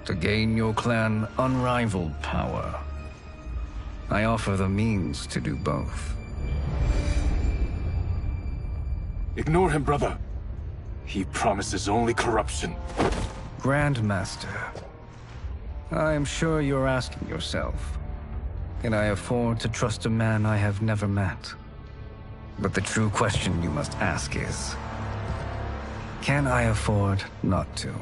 To gain your clan unrivaled power, I offer the means to do both. Ignore him, brother. He promises only corruption. Grandmaster, I am sure you're asking yourself, can I afford to trust a man I have never met? But the true question you must ask is, can I afford not to?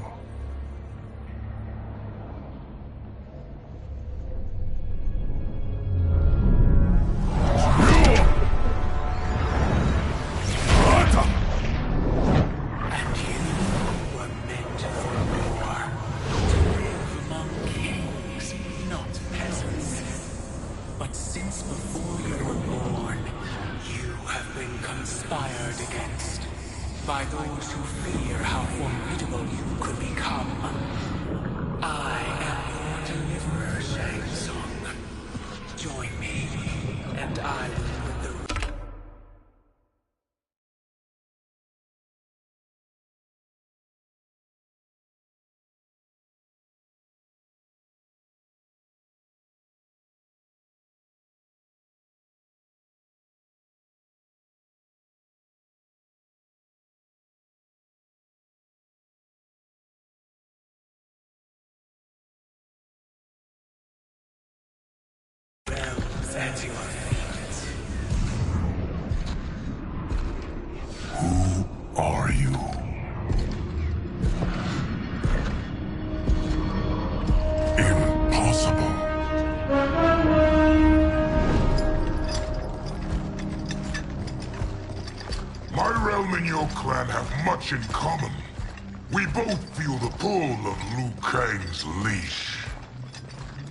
By those who fear how formidable you could become. I am your deliverer, Shang Tsung. Join me, and I will put the... realms at your feet. Who are you? Impossible. My realm and your clan have much in common. We both feel the pull of Liu Kang's leash.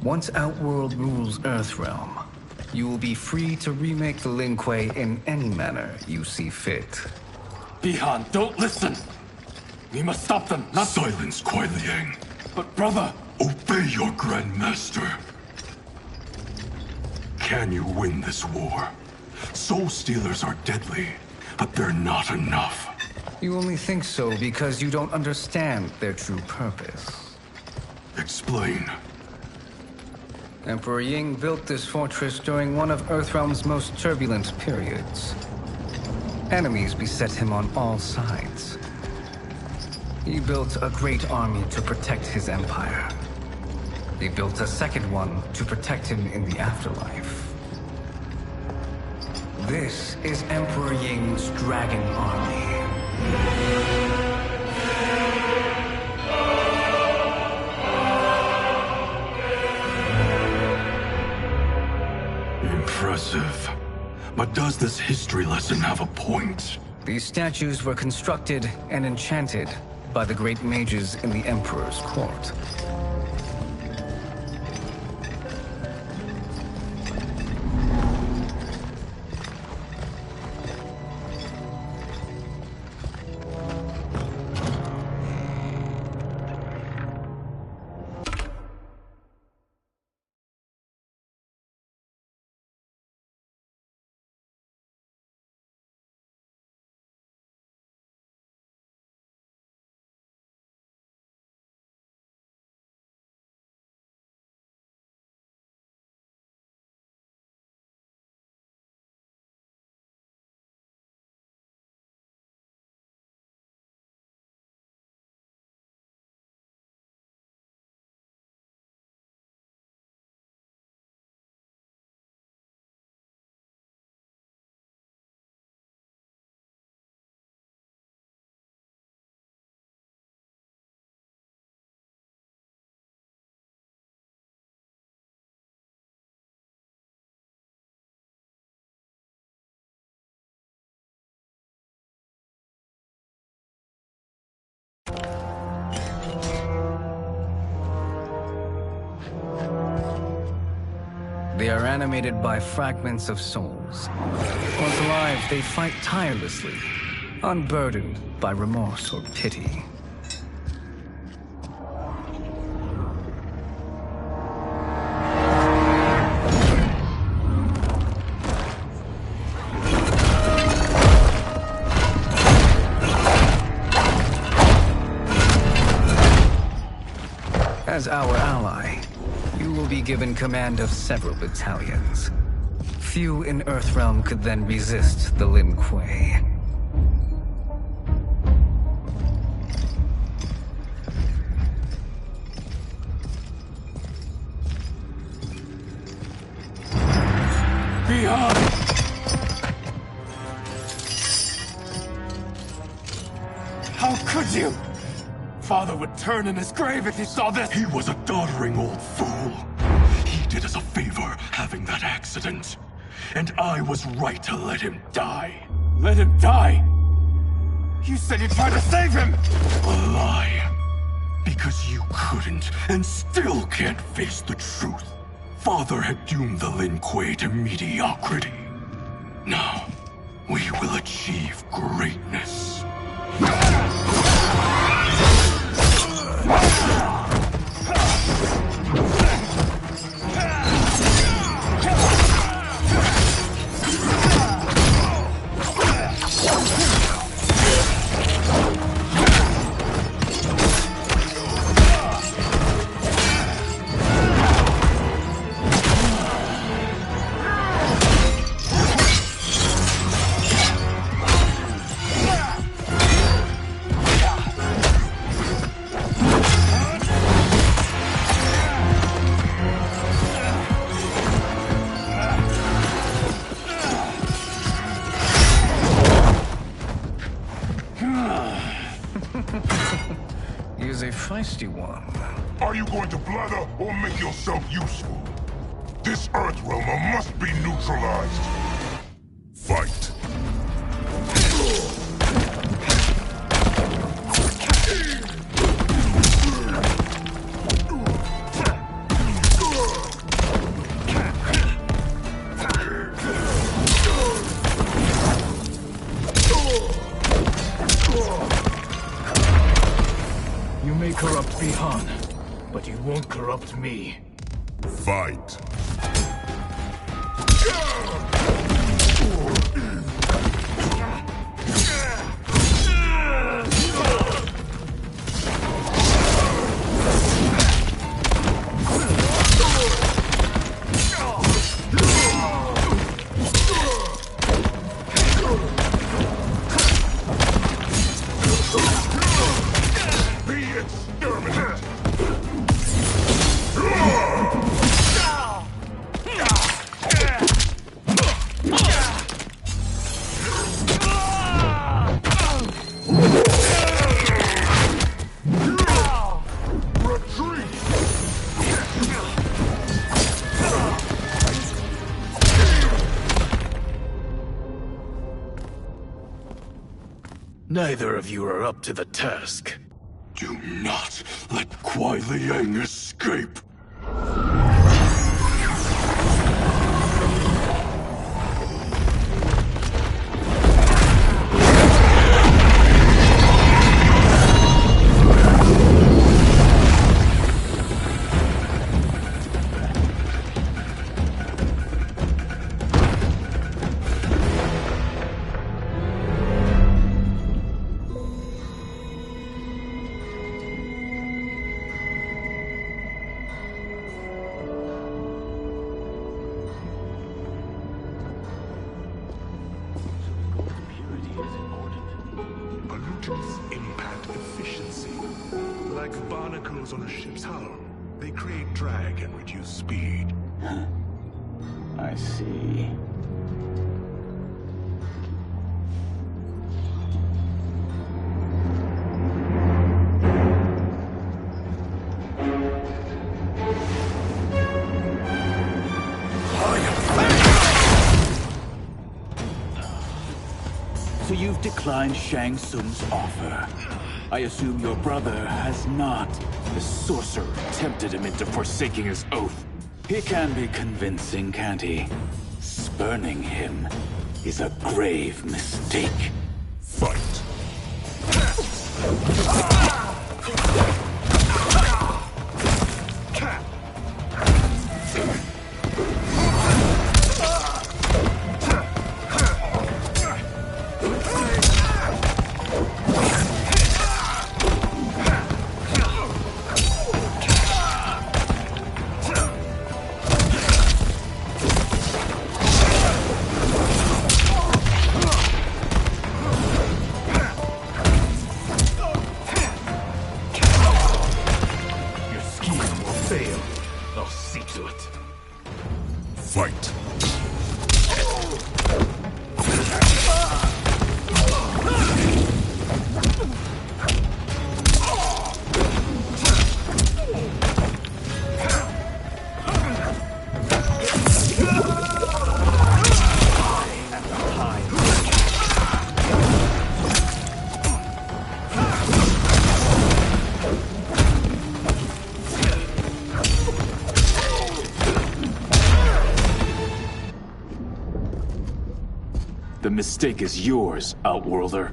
Once Outworld rules Earthrealm, you will be free to remake the Lin Kuei in any manner you see fit. Bihan, don't listen! We must stop them, not... Silence, Kuai Liang. But brother! Obey your Grandmaster. Can you win this war? Soul Stealers are deadly, but they're not enough. You only think so because you don't understand their true purpose. Explain. Emperor Ying built this fortress during one of Earthrealm's most turbulent periods. Enemies beset him on all sides. He built a great army to protect his empire. He built a second one to protect him in the afterlife. This is Emperor Ying's Dragon Army. Impressive. But does this history lesson have a point? These statues were constructed and enchanted by the great mages in the Emperor's court. They are animated by fragments of souls. Once alive, they fight tirelessly, unburdened by remorse or pity. As our ally, you will be given command of several battalions. Few in Earthrealm could then resist the Lin Kuei. Behind! How could you? Father would turn in his grave if he saw this. He was a doddering old fool. He did us a favor having that accident. And I was right to let him die. Let him die? You said you tried to save him! A lie. Because you couldn't and still can't face the truth. Father had doomed the Lin Kuei to mediocrity. Now, we will achieve greatness. He's a feisty one. Are you going to blather or make yourself useful? This Earthrealmer must be neutralized. Fight. You may corrupt Bihan, but you won't corrupt me. Fight. Be exterminated. Neither of you are up to the task. Do not let Kuai Liang escape. Pollutants impact efficiency. Like barnacles on a ship's hull, they create drag and reduce speed. I see. So you've declined Shang Tsung's offer. I assume your brother has not. The sorcerer tempted him into forsaking his oath. He can be convincing, can't he? Spurning him is a grave mistake. Fight. to it. Fight. The mistake is yours, Outworlder.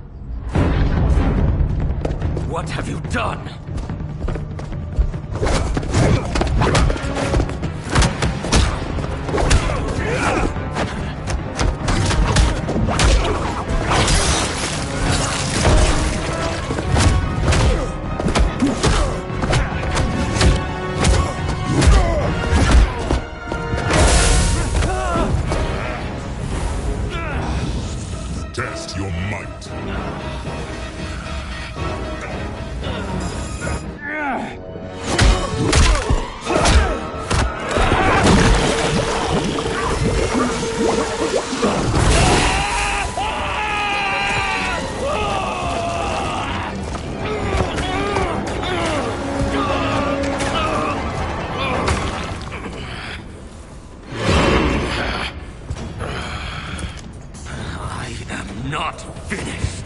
What have you done? Test your might. Not finished.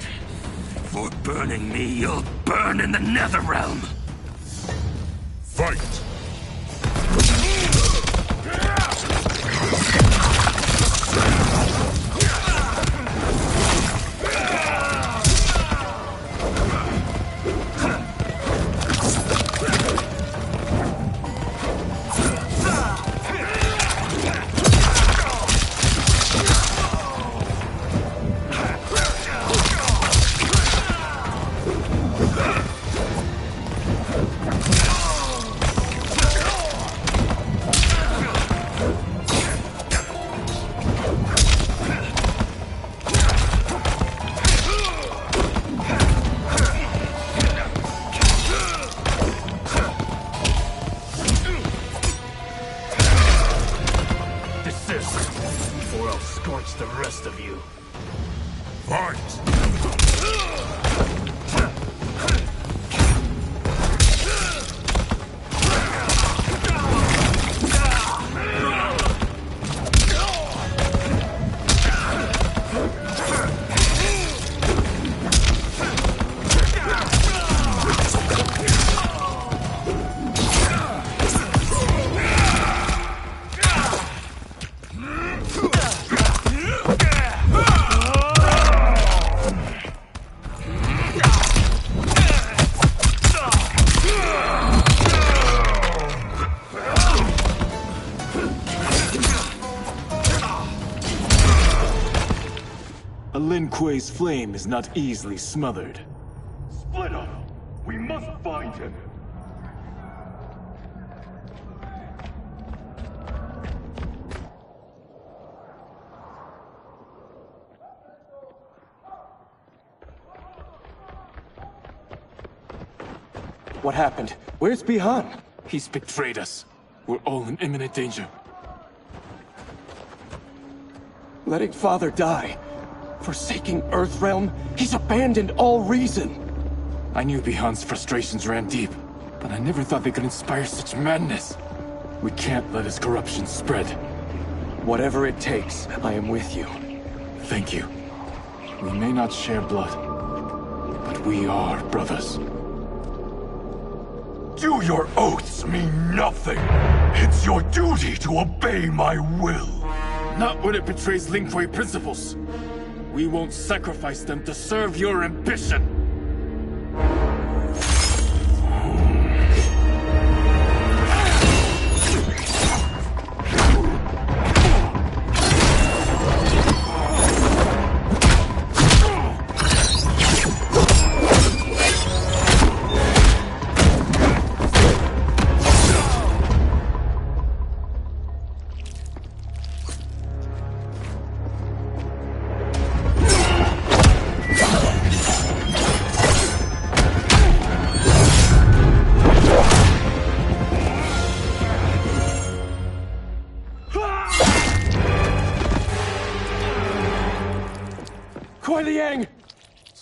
For burning me, you'll burn in the Netherrealm. Fight. Desist, or I'll scorch the rest of you. Fight. A Lin Kuei's flame is not easily smothered. Split up! We must find him! What happened? Where's Bihan? He's betrayed us. We're all in imminent danger. Letting Father die. Forsaking Earthrealm? He's abandoned all reason. I knew Bihan's frustrations ran deep, but I never thought they could inspire such madness. We can't let his corruption spread. Whatever it takes, I am with you. Thank you. We may not share blood, but we are brothers. Do your oaths mean nothing? It's your duty to obey my will. Not when it betrays Lin Kuei principles. We won't sacrifice them to serve your ambition.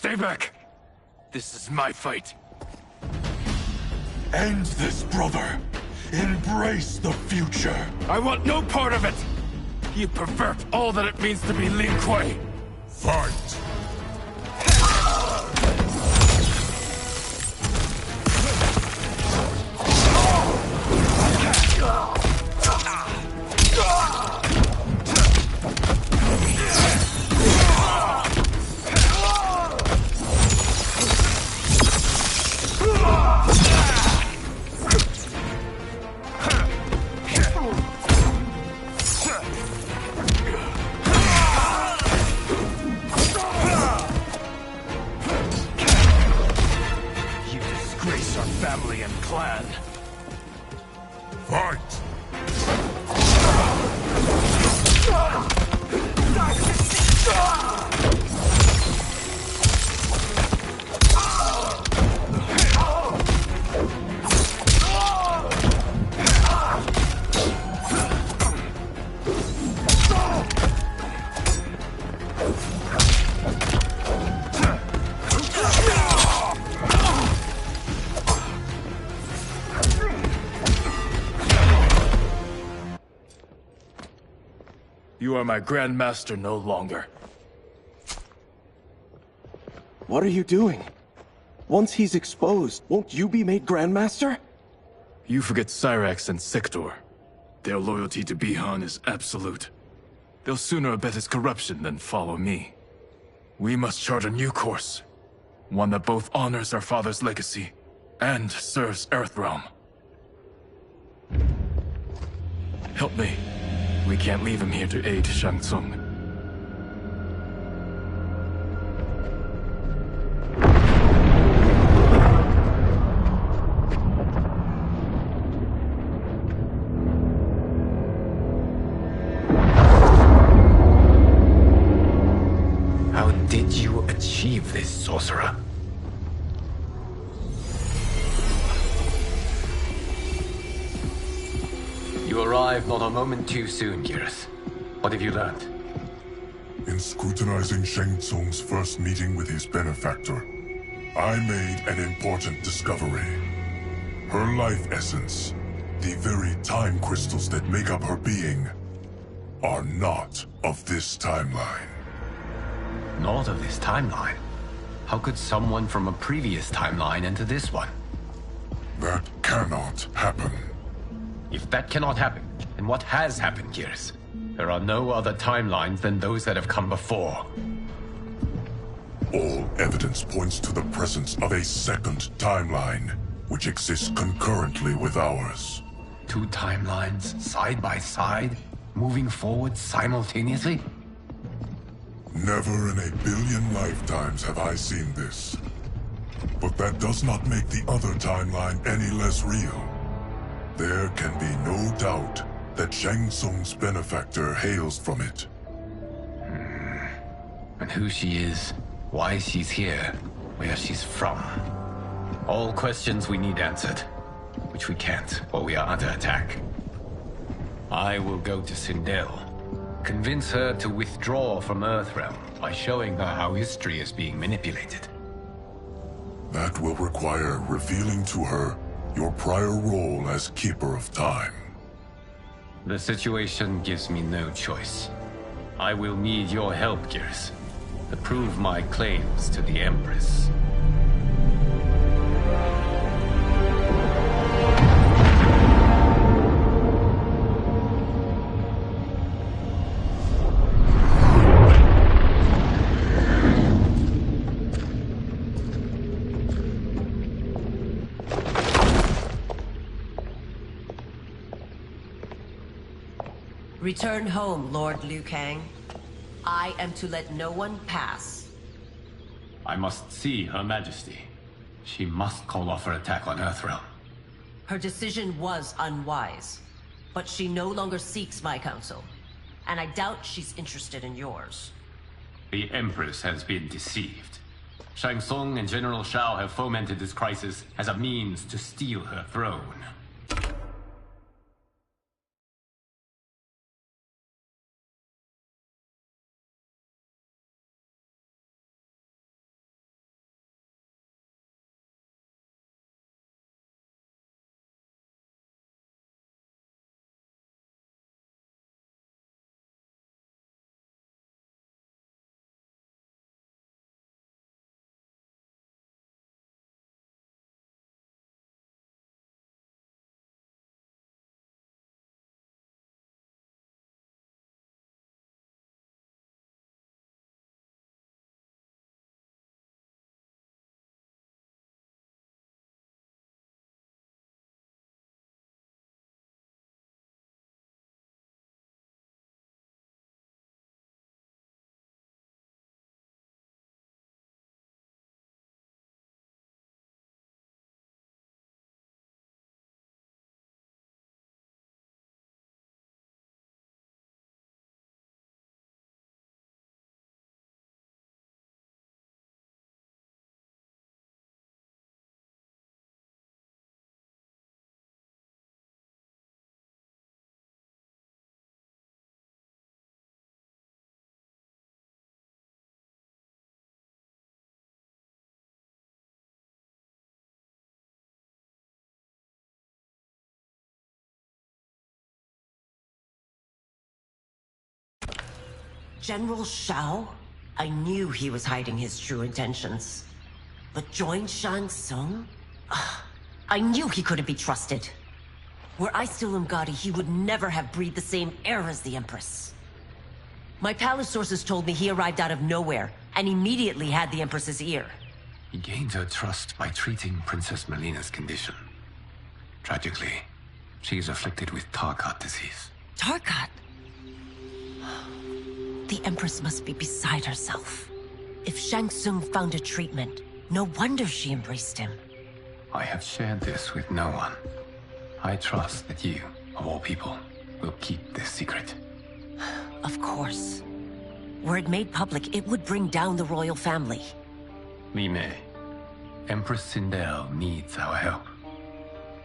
Stay back! This is my fight. End this, brother. Embrace the future. I want no part of it! You pervert all that it means to be Lin Kuei! Fight! You disgrace our family and clan! Fight! You are my Grandmaster no longer. What are you doing? Once he's exposed, won't you be made Grandmaster? You forget Cyrax and Sector. Their loyalty to Bihan is absolute. They'll sooner abet his corruption than follow me. We must chart a new course. One that both honors our father's legacy and serves Earthrealm. Help me. We can't leave him here to aid Shang Tsung. How did you achieve this, sorcerer? You arrived not a moment too soon, Geras. What have you learned? In scrutinizing Shang Tsung's first meeting with his benefactor, I made an important discovery. Her life essence, the very time crystals that make up her being, are not of this timeline. Not of this timeline. How could someone from a previous timeline enter this one? That cannot happen. If that cannot happen, then what has happened, Geras? There are no other timelines than those that have come before. All evidence points to the presence of a second timeline, which exists concurrently with ours. Two timelines, side by side, moving forward simultaneously? Never in a billion lifetimes have I seen this. But that does not make the other timeline any less real. There can be no doubt that Shang Tsung's benefactor hails from it. And who she is, why she's here, where she's from. All questions we need answered, which we can't while we are under attack. I will go to Sindel, convince her to withdraw from Earthrealm by showing her how history is being manipulated. That will require revealing to her your prior role as Keeper of Time. The situation gives me no choice. I will need your help, Geras, to prove my claims to the Empress. Return home, Lord Liu Kang. I am to let no one pass. I must see Her Majesty. She must call off her attack on Earthrealm. Her decision was unwise, but she no longer seeks my counsel, and I doubt she's interested in yours. The Empress has been deceived. Shang Tsung and General Shao have fomented this crisis as a means to steal her throne. General Shao? I knew he was hiding his true intentions. But join Shang Tsung? I knew he couldn't be trusted. Were I still Umgadi, he would never have breathed the same air as the Empress. My palace sources told me he arrived out of nowhere, and immediately had the Empress's ear. He gained her trust by treating Princess Melina's condition. Tragically, she is afflicted with Tarkat disease. Tarkat? The Empress must be beside herself. If Shang Tsung found a treatment, no wonder she embraced him. I have shared this with no one. I trust that you, of all people, will keep this secret. Of course. Were it made public, it would bring down the royal family. Li Mei, Empress Sindel needs our help.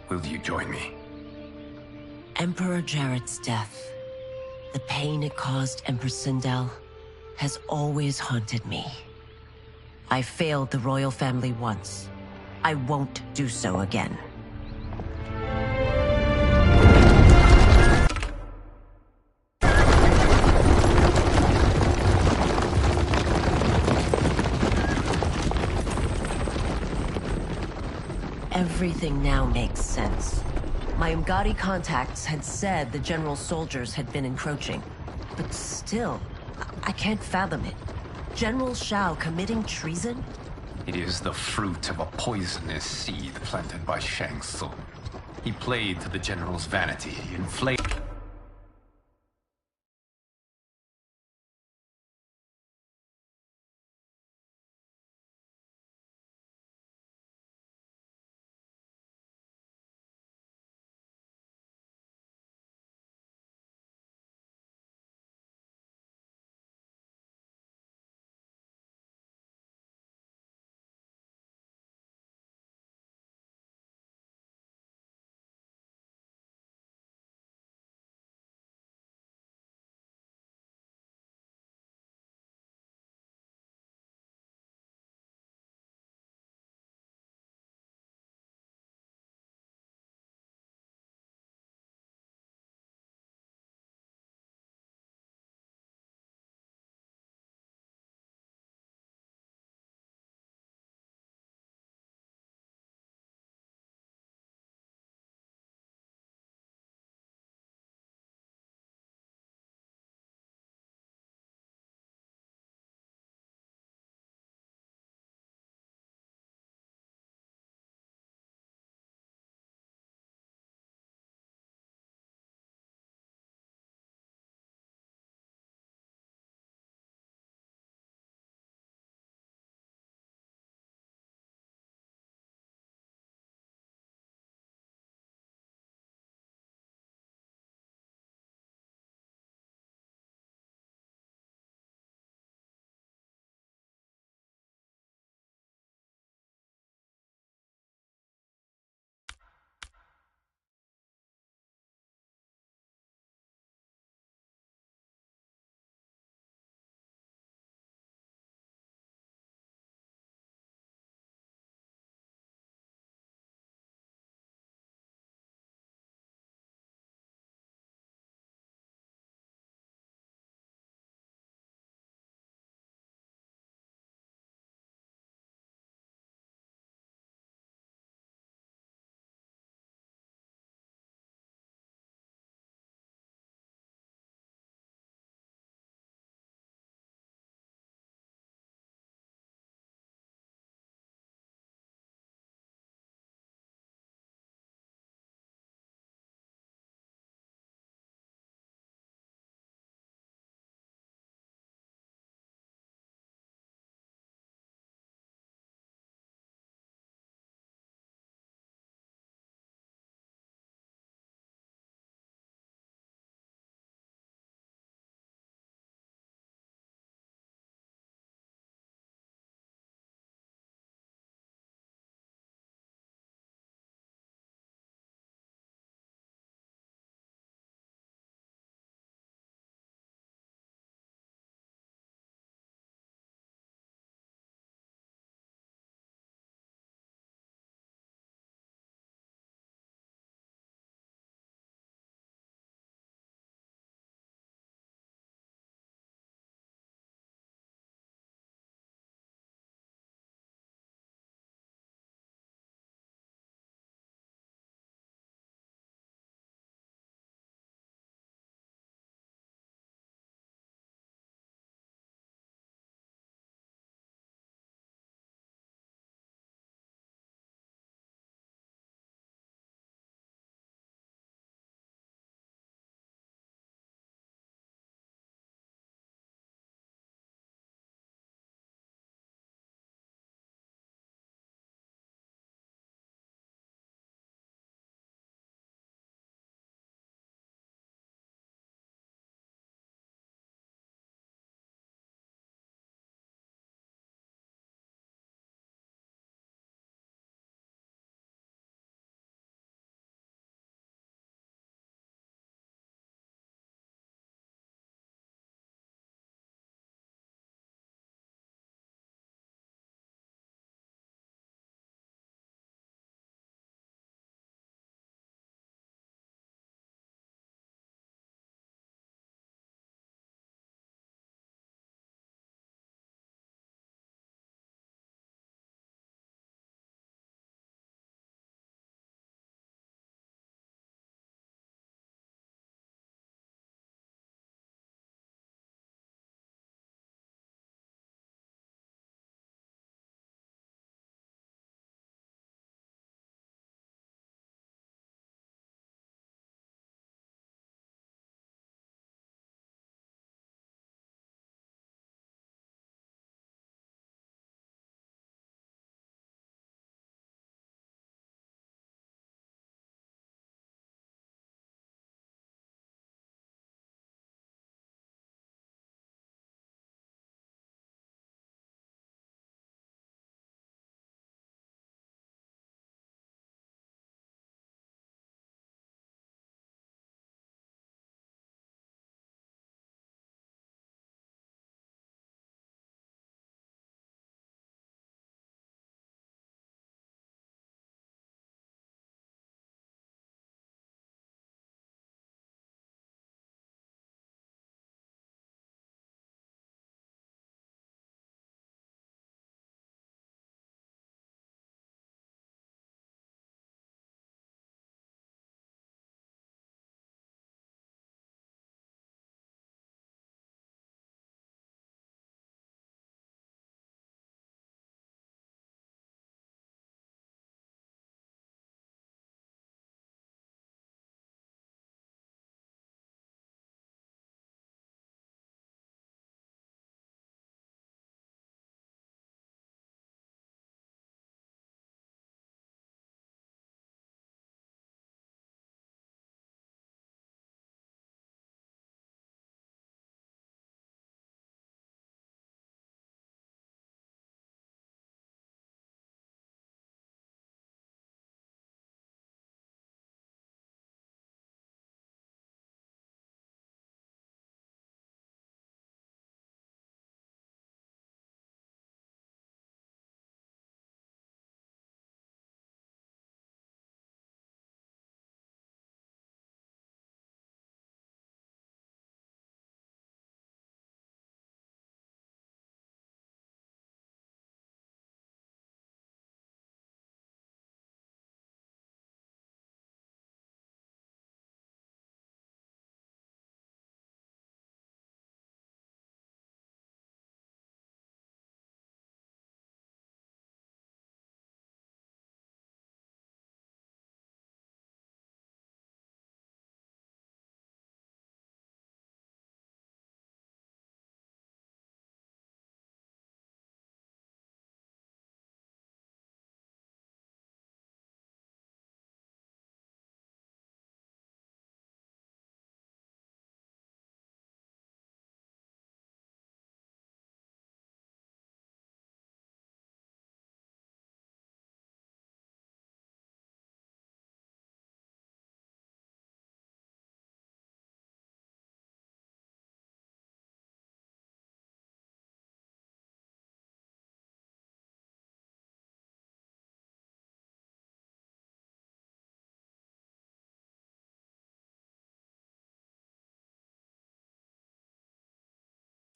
Will you join me? Emperor Jarrett's death, the pain it caused Empress Sindel, has always haunted me. I failed the royal family once. I won't do so again. Everything now makes sense. My Umgadi contacts had said the general's soldiers had been encroaching. But still, I can't fathom it. General Shao committing treason? It is the fruit of a poisonous seed planted by Shang Tsung. He played to the general's vanity, inflamed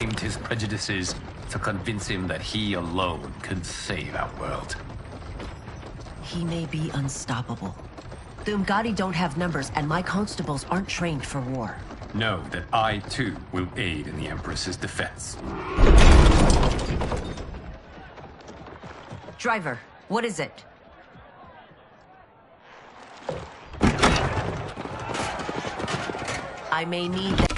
tamed his prejudices to convince him that he alone could save our world. He may be unstoppable. The Umgadi don't have numbers, and my constables aren't trained for war. Know that I, too, will aid in the Empress's defense. Driver, what is it? I may need that.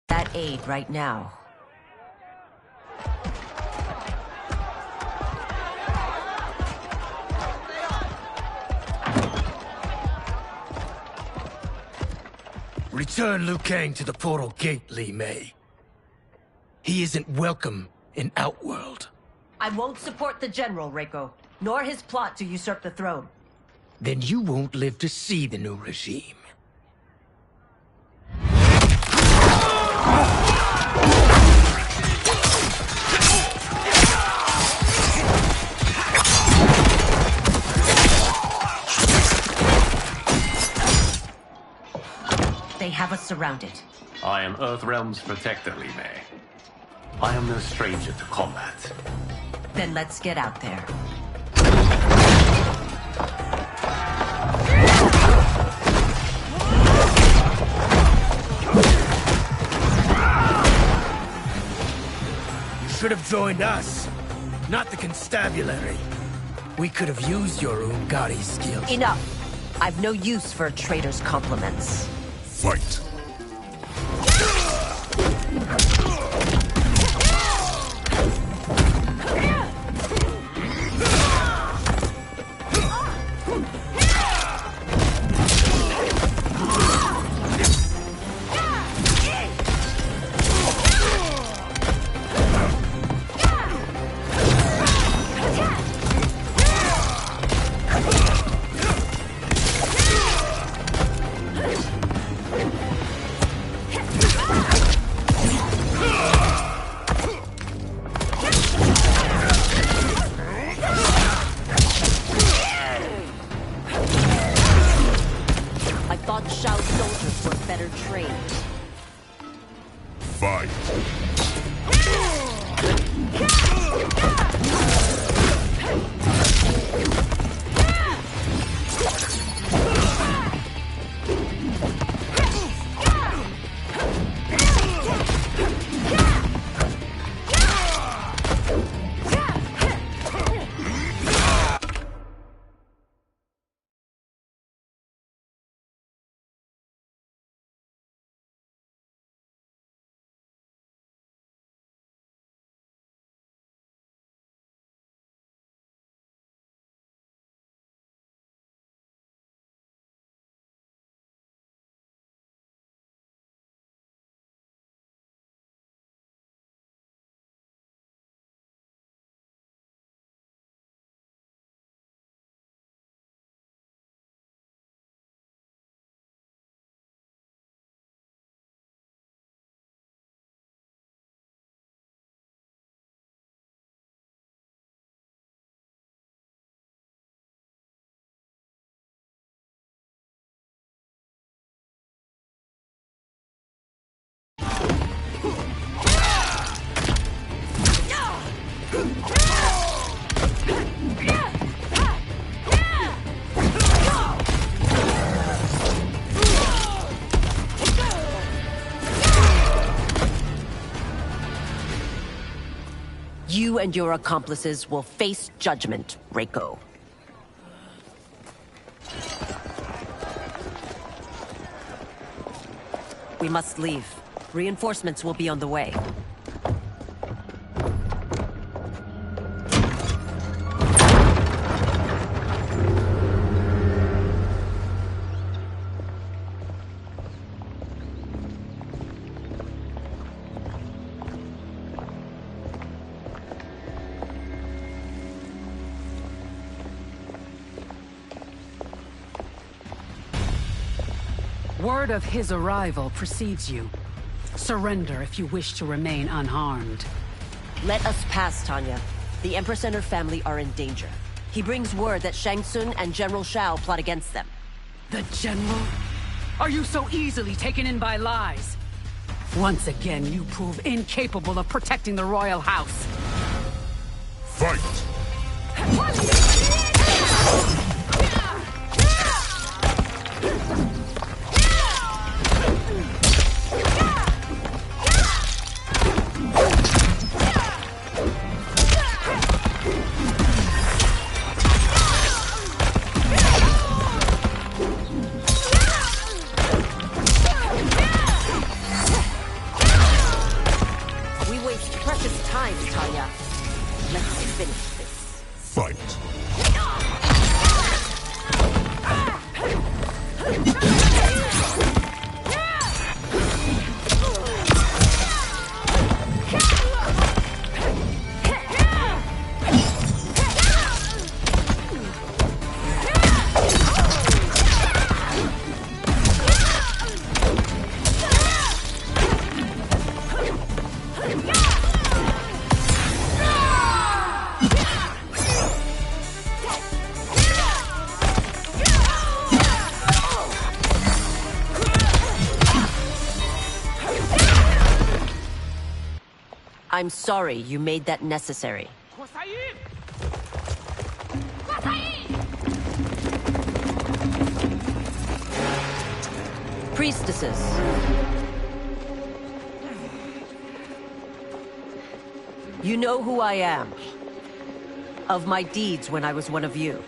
That aid right now. Return Liu Kang to the portal gate, Li Mei. He isn't welcome in Outworld. I won't support the General, Reiko, nor his plot to usurp the throne. Then you won't live to see the new regime. They have us surrounded. I am Earthrealm's protector, Li Mei. I am no stranger to combat. Then let's get out there. You should have joined us, not the constabulary. We could have used your Umgadi skills. Enough! I've no use for a traitor's compliments. Fight! Soldiers were better trained. Fight! You and your accomplices will face judgment, Reiko. We must leave. Reinforcements will be on the way. Word of his arrival precedes you. Surrender if you wish to remain unharmed. Let us pass, Tanya. The Empress and her family are in danger. He brings word that Shang Tsung and General Shao plot against them. The General? Are you so easily taken in by lies? Once again, you prove incapable of protecting the royal house. Fight! I'm sorry you made that necessary. Priestesses. You know who I am. Of my deeds when I was one of you.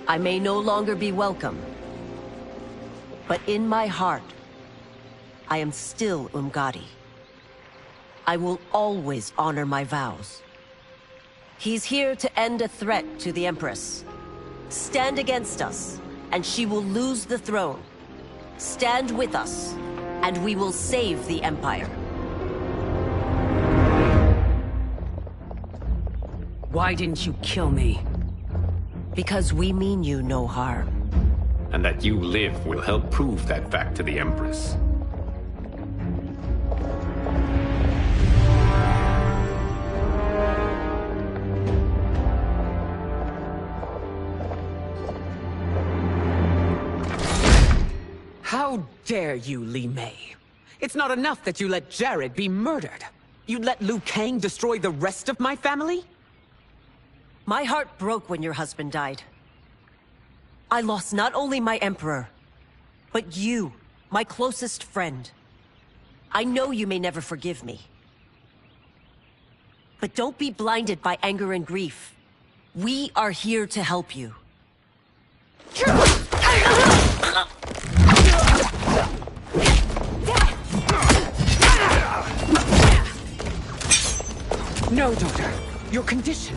I may no longer be welcome. But in my heart, I am still Umgadi. I will always honor my vows. He's here to end a threat to the Empress. Stand against us, and she will lose the throne. Stand with us, and we will save the Empire. Why didn't you kill me? Because we mean you no harm. And that you live will help prove that fact to the Empress. How dare you, Li Mei? It's not enough that you let Jared be murdered. You'd let Liu Kang destroy the rest of my family? My heart broke when your husband died. I lost not only my emperor, but you, my closest friend. I know you may never forgive me. But don't be blinded by anger and grief. We are here to help you. No, daughter. Your condition.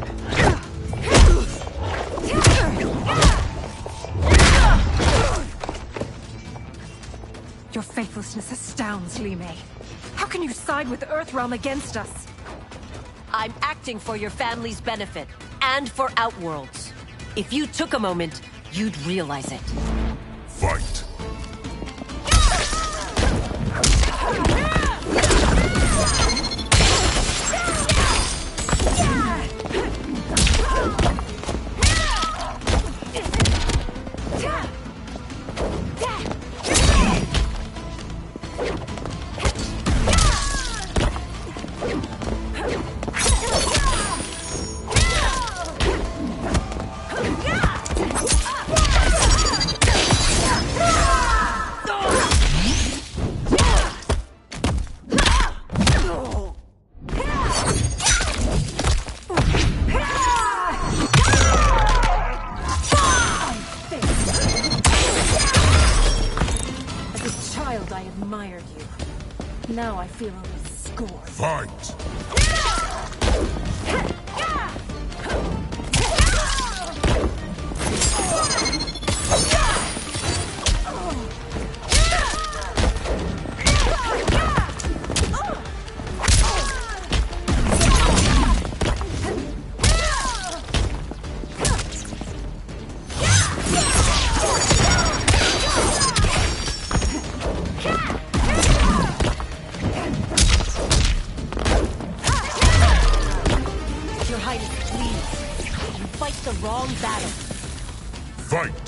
Your faithlessness astounds, Li Mei. How can you side with Earthrealm against us? I'm acting for your family's benefit, and for Outworld's. If you took a moment, you'd realize it. Fight! Now I feel a little scorned. Fight! Your Highness, please. You fight the wrong battle. Fight!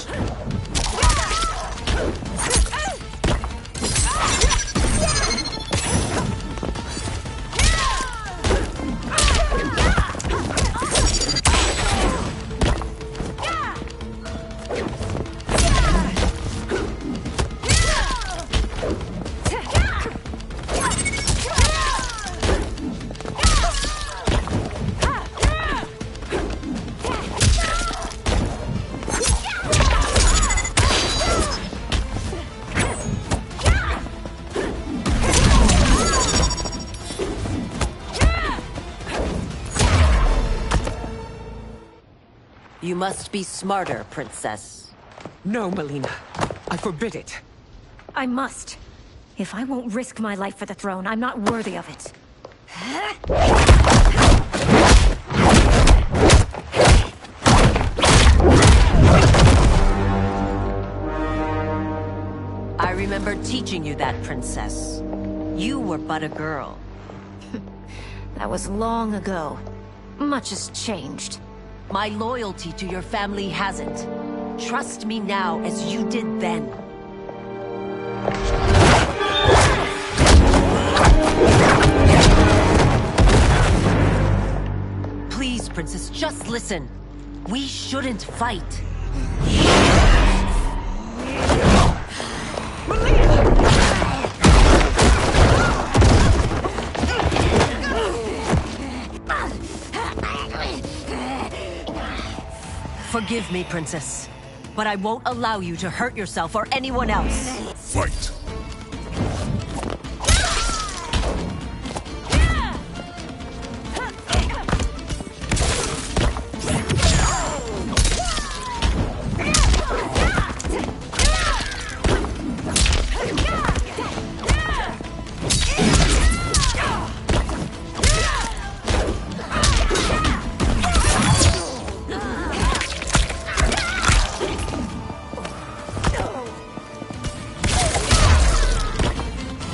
You must be smarter, Princess. No, Melina. I forbid it. I must. If I won't risk my life for the throne, I'm not worthy of it. I remember teaching you that, Princess. You were but a girl. That was long ago. Much has changed. My loyalty to your family hasn't. Trust me now as you did then. Please, Princess, just listen. We shouldn't fight. Forgive me, Princess, but I won't allow you to hurt yourself or anyone else. Fight!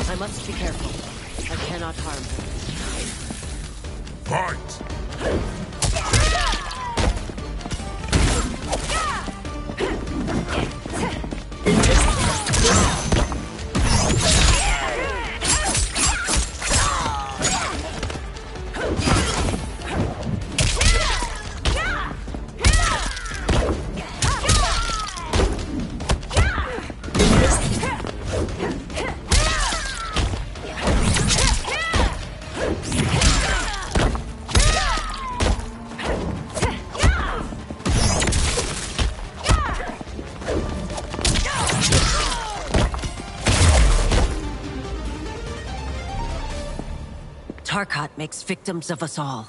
I must be careful. I cannot harm her. Fight! Tarkat makes victims of us all.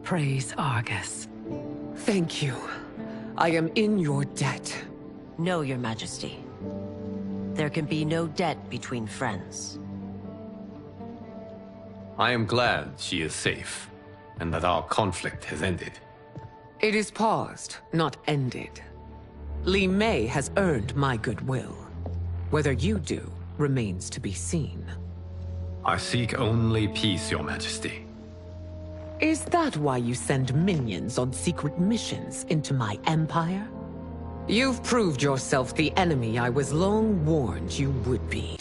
Praise Argus. Thank you. I am in your debt. No, Your Majesty. There can be no debt between friends. I am glad she is safe, and that our conflict has ended. It is paused, not ended. Li Mei has earned my goodwill. Whether you do remains to be seen. I seek only peace, Your Majesty. Is that why you send minions on secret missions into my empire? You've proved yourself the enemy I was long warned you would be.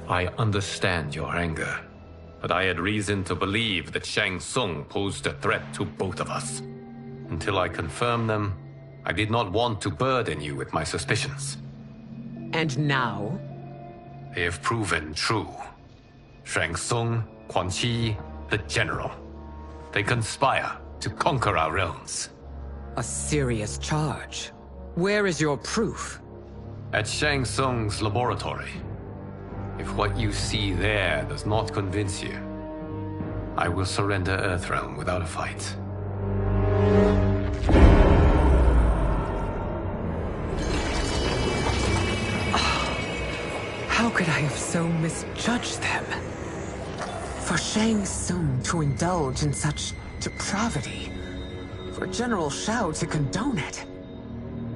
I understand your anger, but I had reason to believe that Shang Tsung posed a threat to both of us. Until I confirmed them, I did not want to burden you with my suspicions. And now? They have proven true. Shang Tsung, Quan Chi, the General. They conspire to conquer our realms. A serious charge. Where is your proof? At Shang Tsung's laboratory. If what you see there does not convince you, I will surrender Earthrealm without a fight. How could I have so misjudged them? For Shang Tsung to indulge in such depravity, for General Shao to condone it,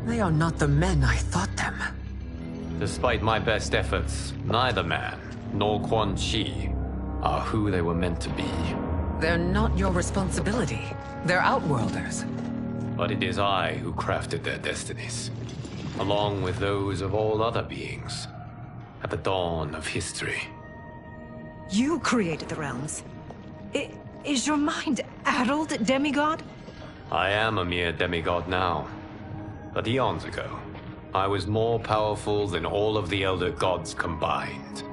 they are not the men I thought them. Despite my best efforts, neither man nor Quan Chi are who they were meant to be. They're not your responsibility. They're Outworlders. But it is I who crafted their destinies, along with those of all other beings, at the dawn of history. You created the realms. Is your mind addled, demigod? I am a mere demigod now. But eons ago, I was more powerful than all of the Elder Gods combined.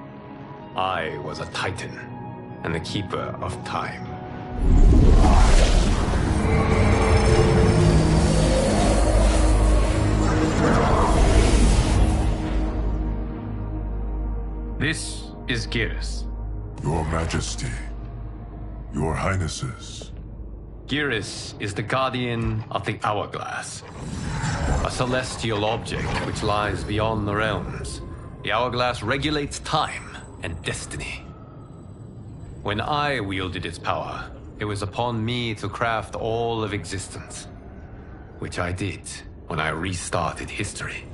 I was a Titan, and the Keeper of Time. This is Geras. Your Majesty. Your Highnesses. Geras is the guardian of the Hourglass. A celestial object which lies beyond the realms. The Hourglass regulates time and destiny. When I wielded its power, it was upon me to craft all of existence. Which I did when I restarted history.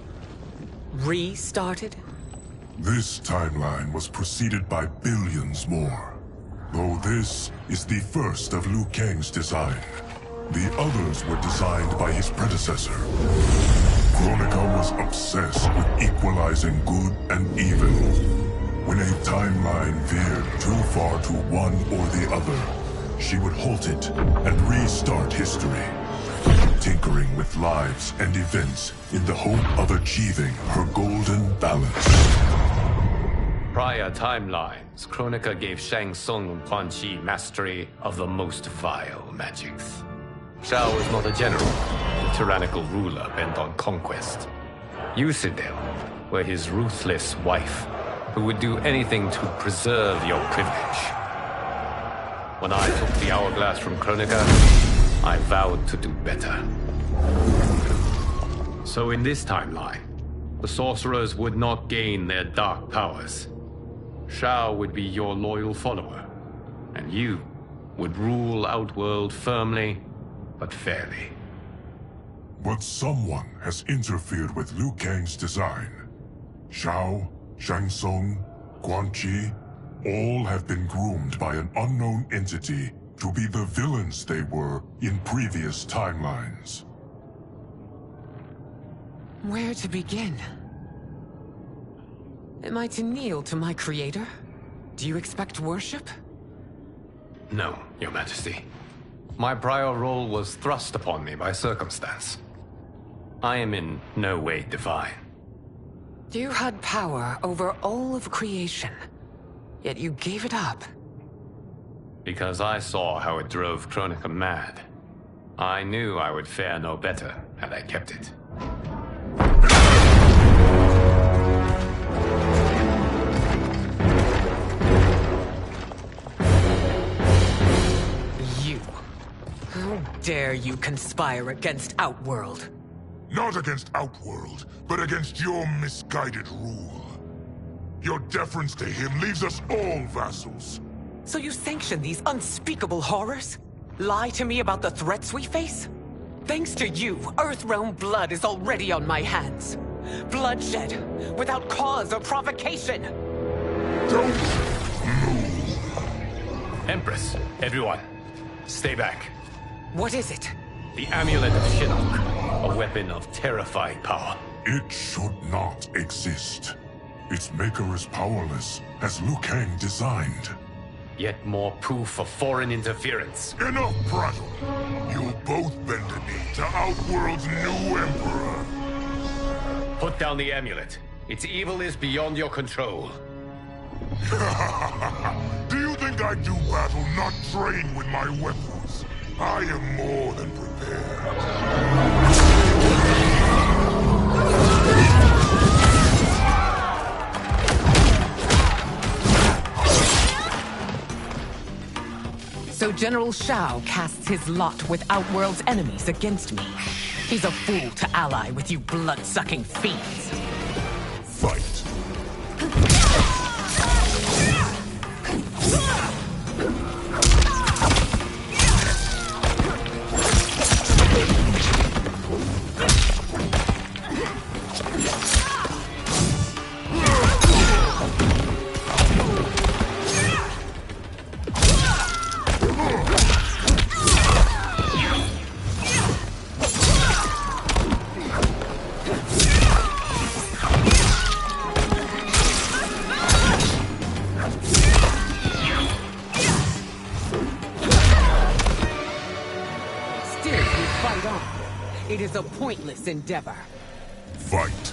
Restarted? This timeline was preceded by billions more. Though this is the first of Liu Kang's design. The others were designed by his predecessor. Kronika was obsessed with equalizing good and evil. When a timeline veered too far to one or the other, she would halt it and restart history, tinkering with lives and events in the hope of achieving her golden balance. Prior timelines, Kronika gave Shang Tsung and Quan Chi mastery of the most vile magics. Shao was not a general, a tyrannical ruler bent on conquest. You, Sindel, were his ruthless wife, who would do anything to preserve your privilege. When I took the Hourglass from Kronika, I vowed to do better. So in this timeline, the sorcerers would not gain their dark powers. Shao would be your loyal follower, and you would rule Outworld firmly, but fairly. But someone has interfered with Liu Kang's design. Shao, Shang Tsung, Quan Chi, all have been groomed by an unknown entity to be the villains they were in previous timelines. Where to begin? Am I to kneel to my creator? Do you expect worship? No, Your Majesty. My prior role was thrust upon me by circumstance. I am in no way divine. You had power over all of creation, yet you gave it up. Because I saw how it drove Kronika mad. I knew I would fare no better had I kept it. How dare you conspire against Outworld? Not against Outworld, but against your misguided rule. Your deference to him leaves us all vassals. So you sanction these unspeakable horrors? Lie to me about the threats we face? Thanks to you, Earthrealm blood is already on my hands. Bloodshed, without cause or provocation. Don't move. Empress, everyone, stay back. What is it? The Amulet of Shinnok, a weapon of terrifying power. It should not exist. Its maker is powerless, as Liu Kang designed. Yet more proof of foreign interference. Enough prattle! You both bend a knee to Outworld's new emperor. Put down the amulet. Its evil is beyond your control. Do you think I do battle not trained with my weapons? I am more than prepared. So General Shao casts his lot with Outworld's enemies against me. He's a fool to ally with you blood-sucking fiends. Fight. It is a pointless endeavor. Fight.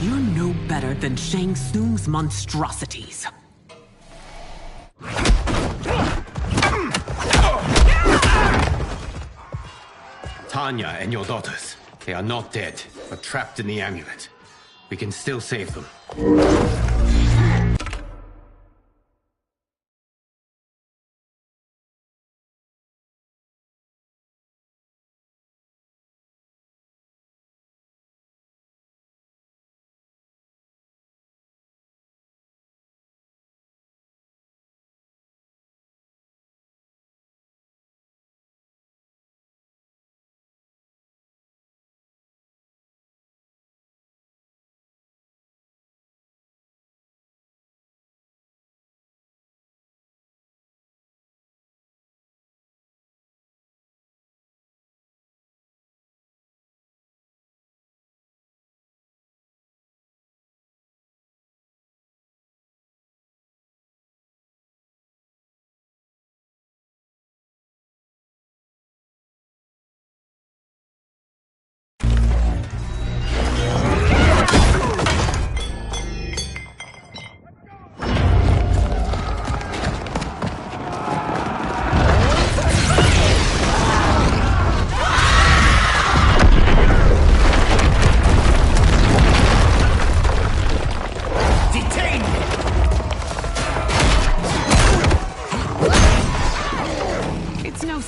You're no better than Shang Tsung's monstrosities. Tanya and your daughters. They are not dead, but trapped in the amulet. We can still save them.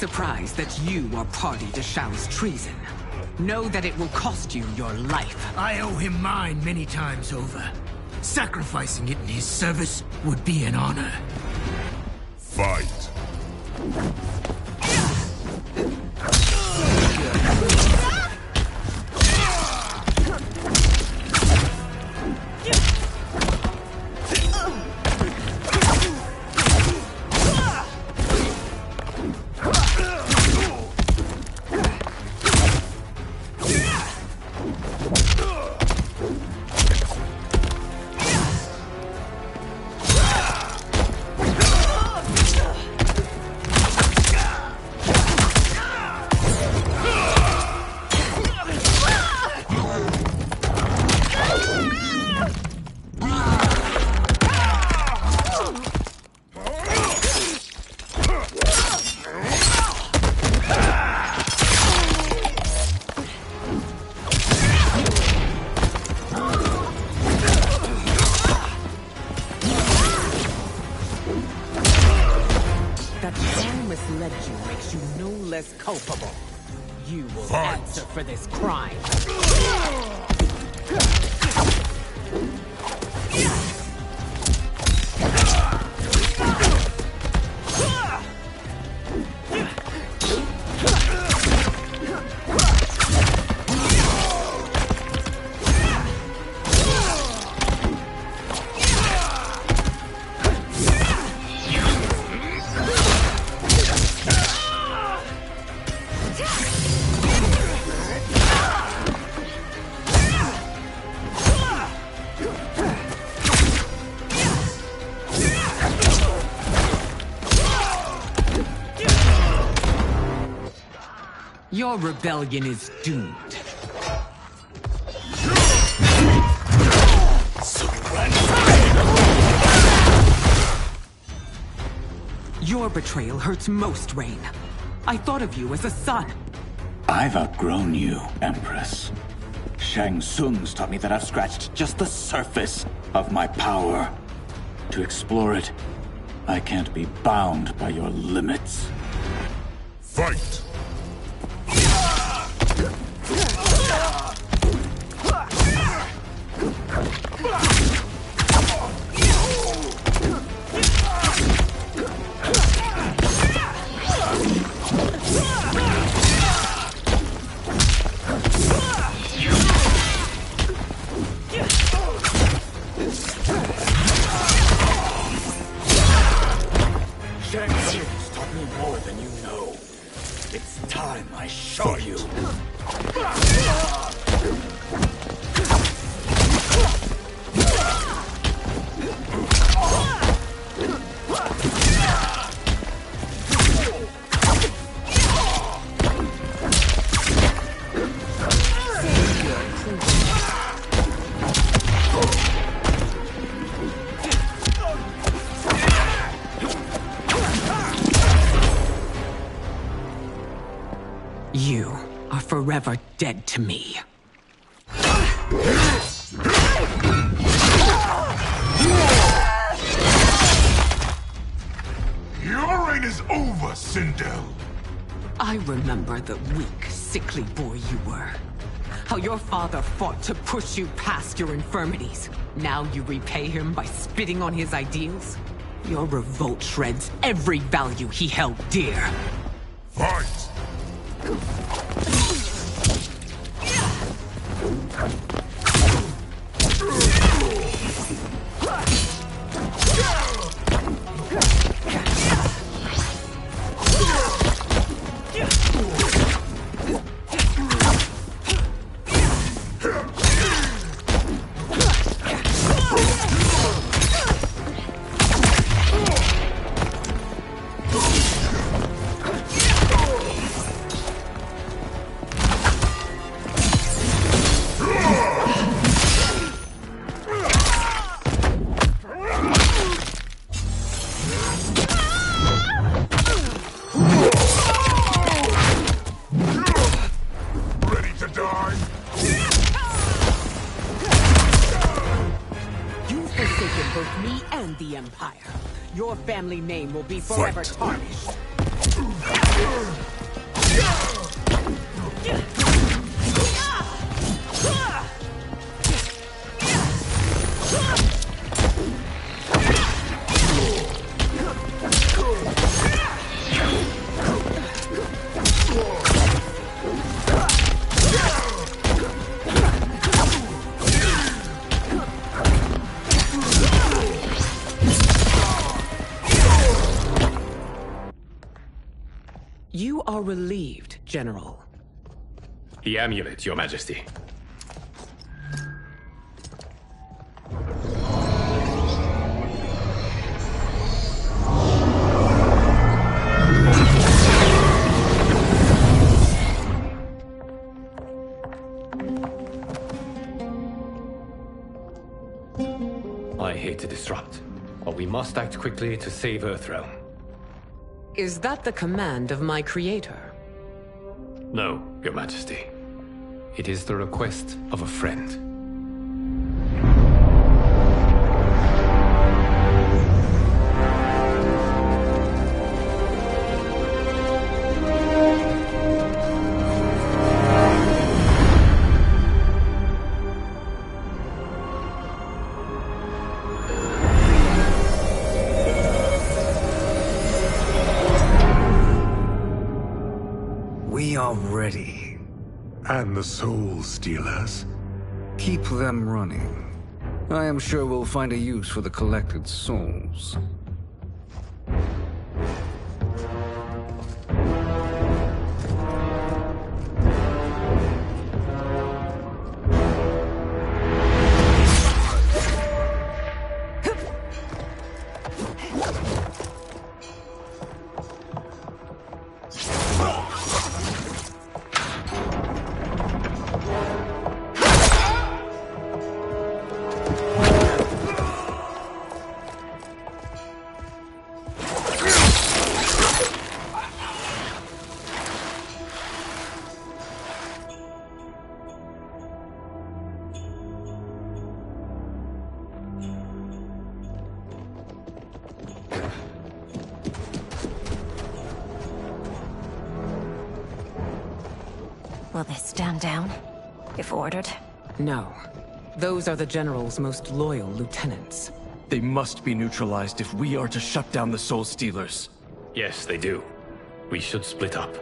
Surprised that you are party to Shao's treason. Know that it will cost you your life. I owe him mine many times over. Sacrificing it in his service would be an honor. Fight. beheaded you makes you no less culpable. You will Fight. answer for this crime. Your rebellion is doomed. Your betrayal hurts most, Rain. I thought of you as a son. I've outgrown you, Empress. Shang Tsung's taught me that I've scratched just the surface of my power. To explore it, I can't be bound by your limits. Fight! Shang Tsung's taught me more than you know. It's time I show you. You are forever dead to me. Your reign is over, Sindel. I remember the weak, sickly boy you were. How your father fought to push you past your infirmities. Now you repay him by spitting on his ideals? Your revolt shreds every value he held dear. Fight! Both me and the Empire. Your family name will be forever tarnished. You are relieved, General. The amulet, Your Majesty. I hate to disrupt, but we must act quickly to save Earthrealm. Is that the command of my creator? No, Your Majesty. It is the request of a friend. And the Soul Stealers? Keep them running. I am sure we'll find a use for the collected souls. Will they stand down, if ordered? No. Those are the General's most loyal lieutenants. They must be neutralized if we are to shut down the Soul Stealers. Yes, they do. We should split up.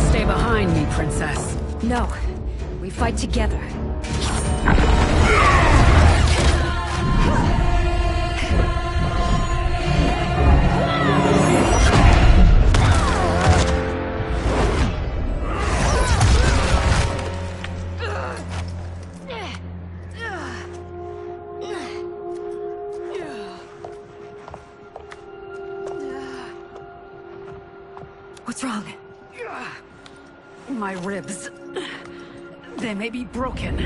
Stay behind me, Princess. No. We fight together. What's wrong? My ribs. They may be broken.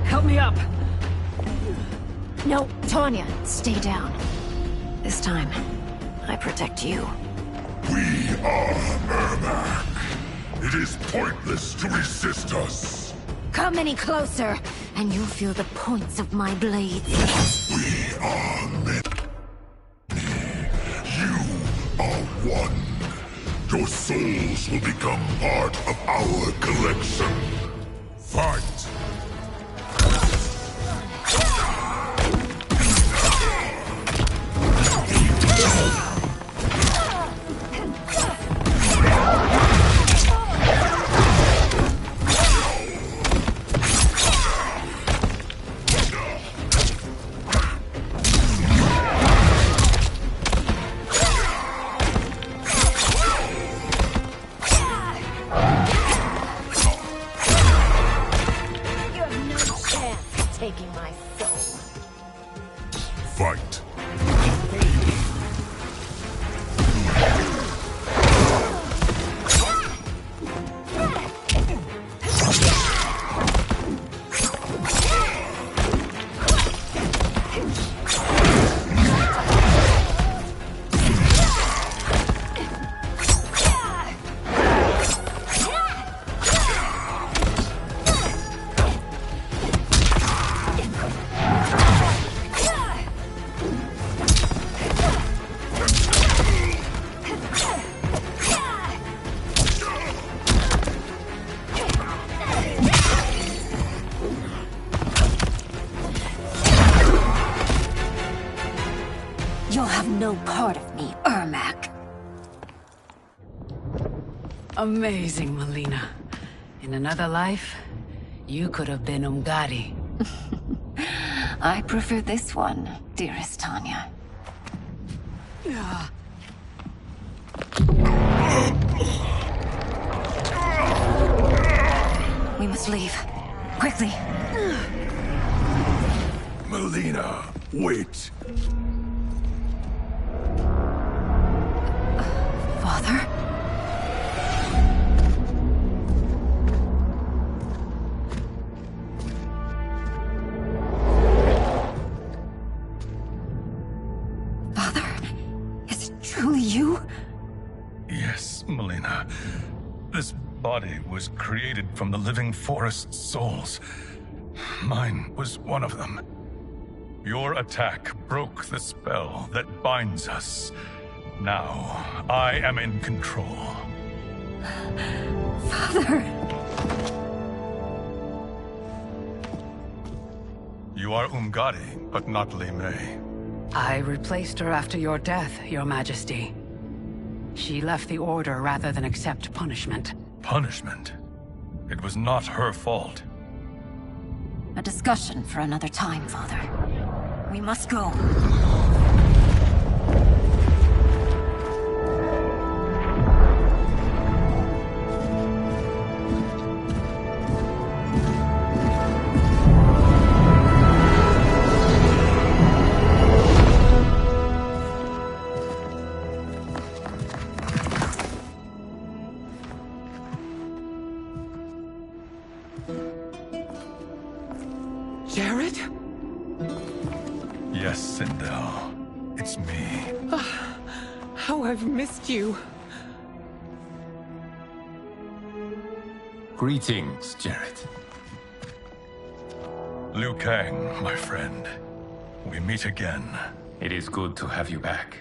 Help me up. No, Tanya, stay down. This time, I protect you. We are Ermac. It is pointless to resist us. Come any closer, and you'll feel the points of my blades. We are many. You are one. Your souls will become part of our collection. Fight! Taking my soul. Fight! You'll have no part of me, Ermac. Amazing, Melina. In another life, you could have been Umgadi. I prefer this one, dearest Tanya. We must leave. Quickly. Melina, wait. Father? Father? Is it truly you? Yes, Melina. This body was created from the living forest's souls. Mine was one of them. Your attack broke the spell that binds us. Now, I am in control. Father! You are Umgadi, but not Li Mei. I replaced her after your death, Your Majesty. She left the Order rather than accept punishment. Punishment? It was not her fault. A discussion for another time, Father. We must go. Jared? Yes, Sindel. It's me. How I've missed you. Greetings, Jared. Liu Kang, my friend. We meet again. It is good to have you back.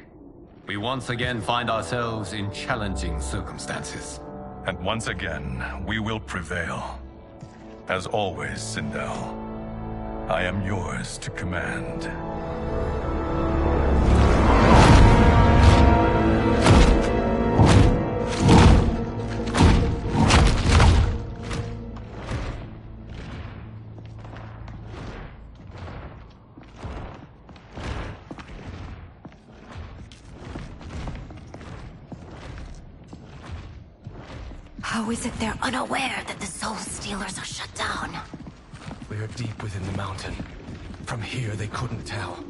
We once again find ourselves in challenging circumstances. And once again, we will prevail. As always, Sindel, I am yours to command. How is it they're unaware that the Soul Stealers are shut down? We are deep within the mountain. From here, they couldn't tell.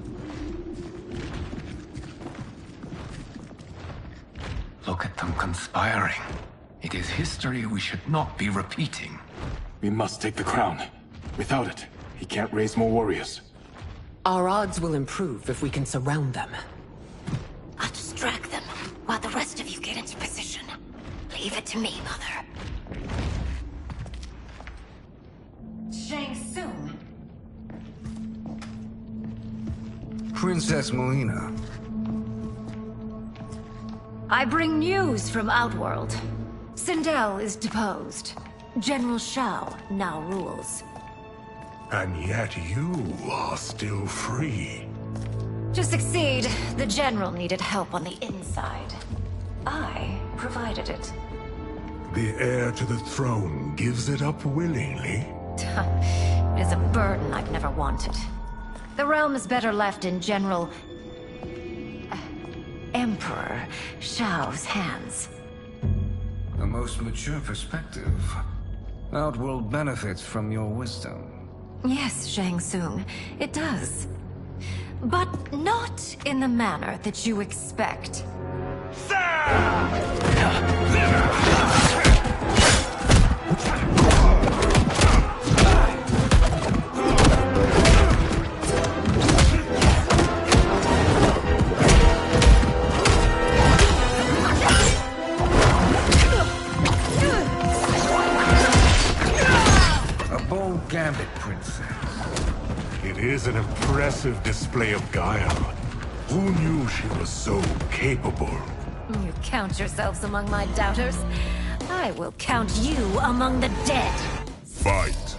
Look at them conspiring. It is history we should not be repeating. We must take the crown. Without it, he can't raise more warriors. Our odds will improve if we can surround them. I'll distract them while the rest of you get into position. Leave it to me, Mother. Shang Tsung. Princess Melina. I bring news from Outworld. Sindel is deposed. General Shao now rules. And yet you are still free. To succeed, the General needed help on the inside. I provided it. The heir to the throne gives it up willingly. It is a burden I've never wanted. The realm is better left in General... Emperor Shao's hands. A most mature perspective. Outworld benefits from your wisdom. Yes, Shang Tsung, it does. But not in the manner that you expect. A bold gambit, Princess. It is an impressive display of guile. Who knew she was so capable? You count yourselves among my doubters. I will count you among the dead. Fight.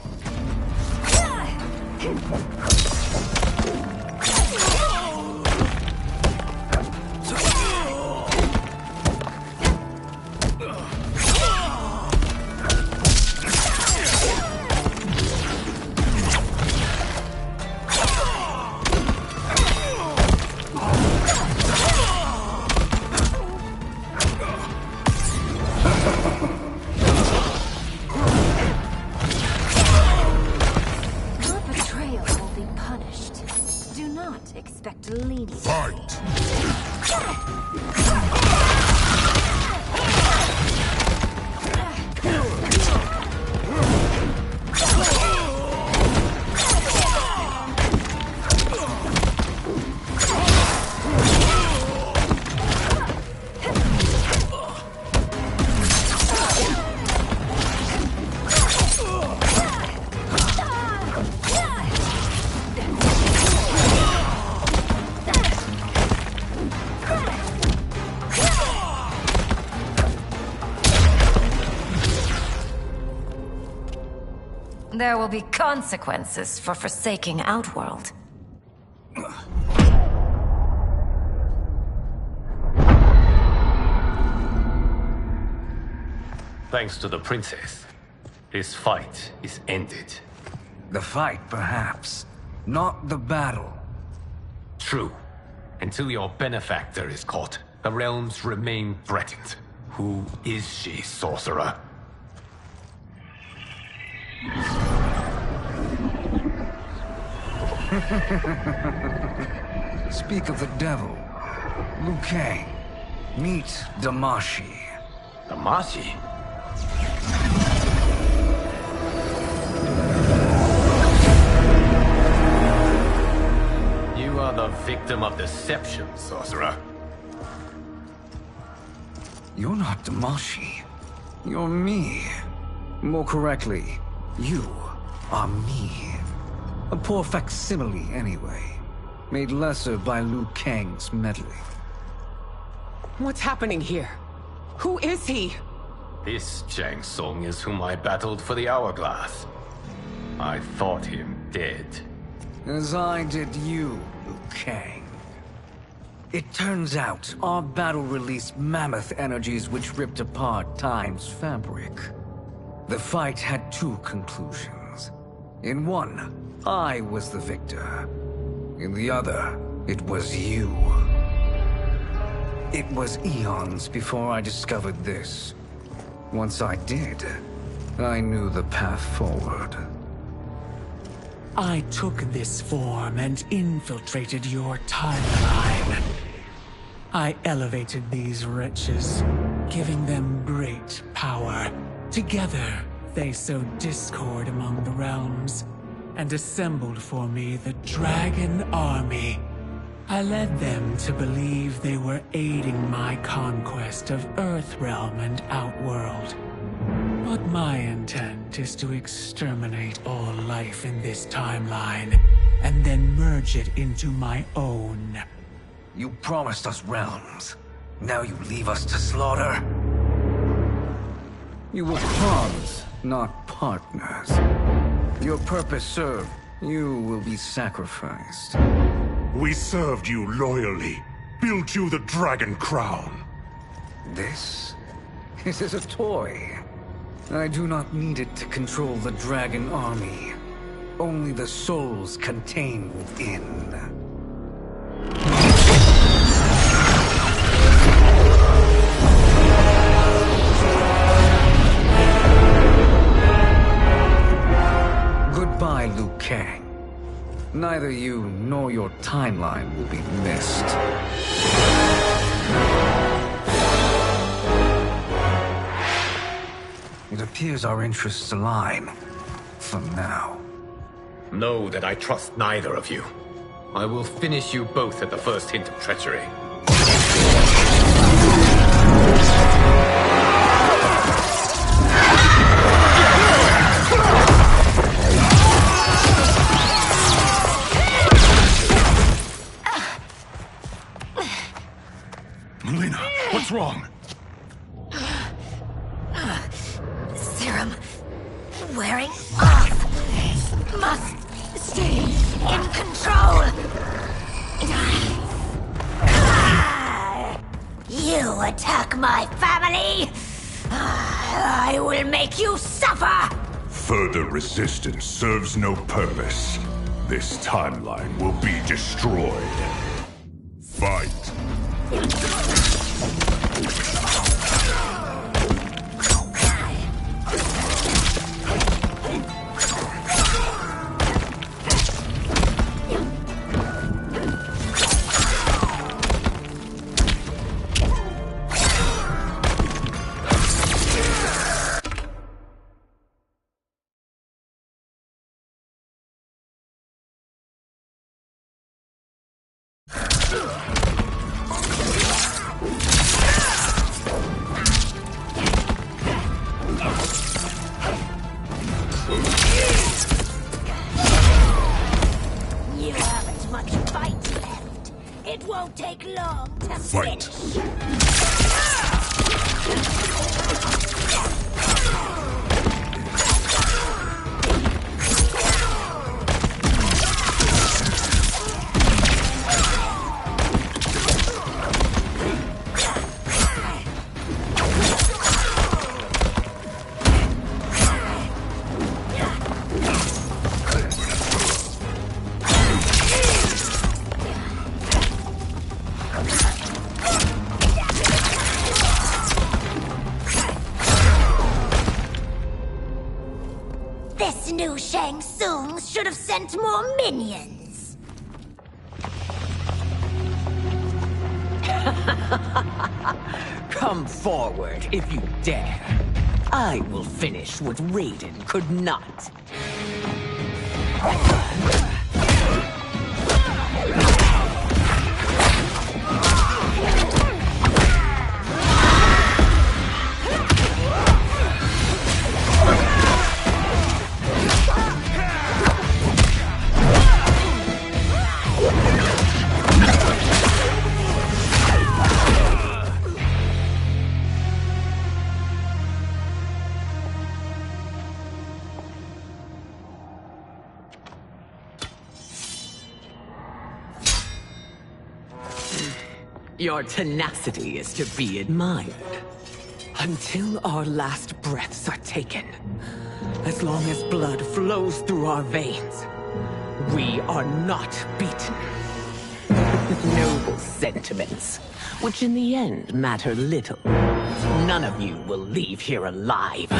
Your betrayal will be punished. There will be consequences for forsaking Outworld. Thanks to the princess, this fight is ended. The fight, perhaps. Not the battle. True. Until your benefactor is caught, the realms remain threatened. Who is she, sorcerer? Speak of the devil. Liu Kang. Meet Damashi. Damashi? You are the victim of deception, sorcerer. You're not Damashi. You're me. More correctly, you are me. A poor facsimile, anyway. Made lesser by Liu Kang's meddling. What's happening here? Who is he? This Shang Tsung is whom I battled for the Hourglass. I thought him dead. As I did you, Liu Kang. It turns out, our battle released mammoth energies which ripped apart time's fabric. The fight had two conclusions. In one, I was the victor. In the other, it was you. It was eons before I discovered this. Once I did, I knew the path forward. I took this form and infiltrated your timeline. I elevated these wretches, giving them great power. Together, they sowed discord among the realms, and assembled for me the Dragon Army. I led them to believe they were aiding my conquest of Earthrealm and Outworld. But my intent is to exterminate all life in this timeline, and then merge it into my own. You promised us realms. Now you leave us to slaughter? You were pawns, not partners. Your purpose served. You will be sacrificed. We served you loyally, built you the Dragon Crown. This is a toy. I do not need it to control the Dragon Army. Only the souls contained within. Goodbye, Liu Kang. Neither you nor your timeline will be missed. It appears our interests align. For now. Know that I trust neither of you. I will finish you both at the first hint of treachery. Melina, what's wrong? Serum wearing off. Must stay in control. You attack my family. I will make you suffer. Further resistance serves no purpose. This timeline will be destroyed. Fight. You haven't much fight left. It won't take long to Fight. finish. This new Shang Tsung should have sent more minions. Come forward if you dare. I will finish what Raiden could not. Your tenacity is to be admired. Until our last breaths are taken, as long as blood flows through our veins, we are not beaten. Noble sentiments, which in the end matter little. None of you will leave here alive.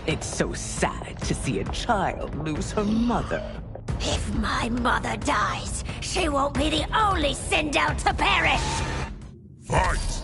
It's so sad to see a child lose her mother. If my mother dies, she won't be the only send out to perish! Fight!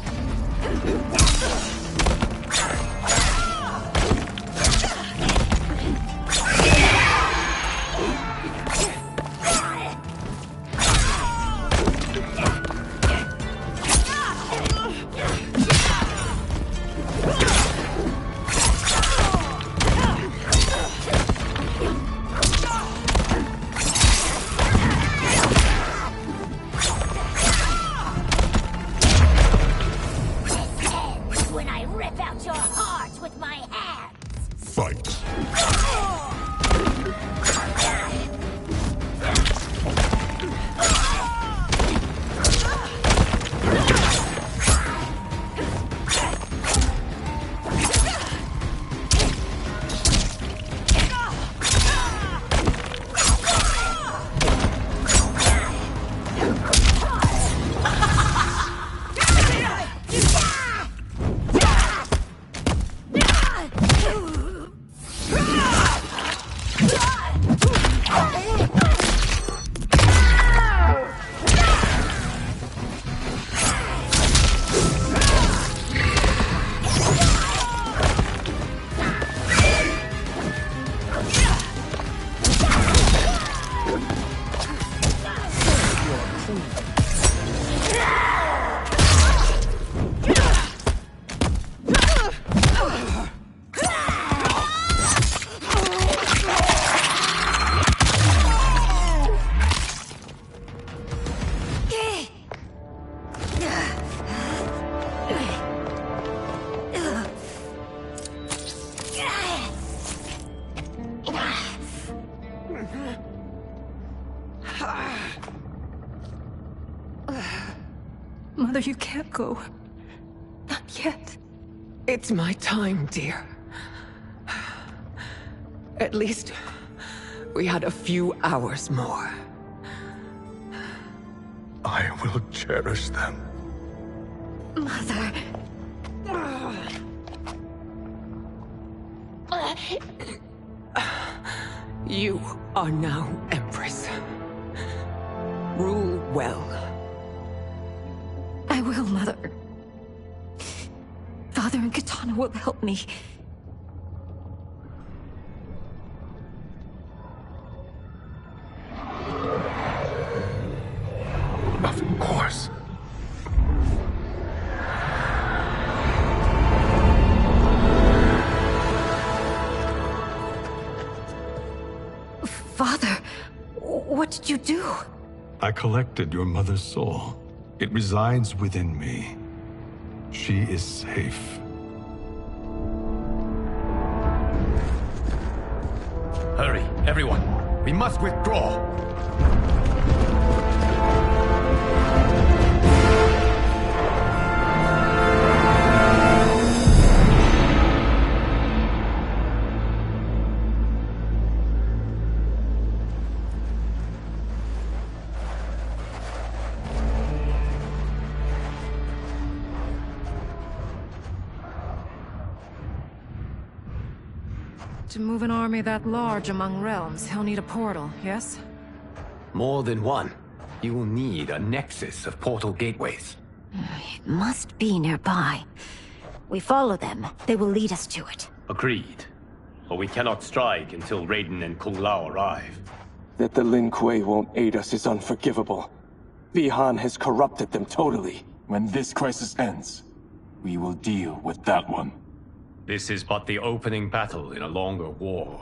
Mother, you can't go. Not yet. It's my time, dear. At least, we had a few hours more. I will cherish them. Mother... You are now Empress. Rule well. I will, Mother. Father and Katana will help me. Of course. Father, what did you do? I collected your mother's soul. It resides within me. She is safe. Hurry, everyone. We must withdraw. To move an army that large among realms, he'll need a portal, yes? More than one. You will need a nexus of portal gateways. It must be nearby. We follow them, they will lead us to it. Agreed. But we cannot strike until Raiden and Kung Lao arrive. That the Lin Kuei won't aid us is unforgivable. Bi-Han has corrupted them totally. When this crisis ends, we will deal with that one. This is but the opening battle in a longer war.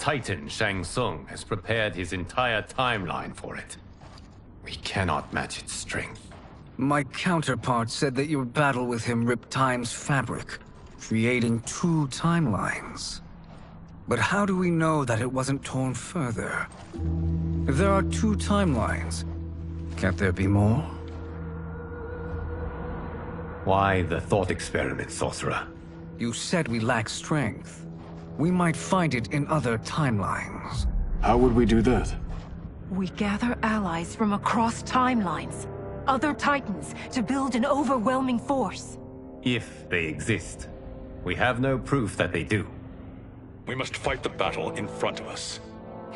Titan Shang Tsung has prepared his entire timeline for it. We cannot match its strength. My counterpart said that your battle with him ripped time's fabric, creating 2 timelines. But how do we know that it wasn't torn further? If there are 2 timelines, can't there be more? Why the thought experiment, Sorcerer? You said we lack strength. We might find it in other timelines. How would we do that? We gather allies from across timelines, other Titans, to build an overwhelming force. If they exist. We have no proof that they do. We must fight the battle in front of us.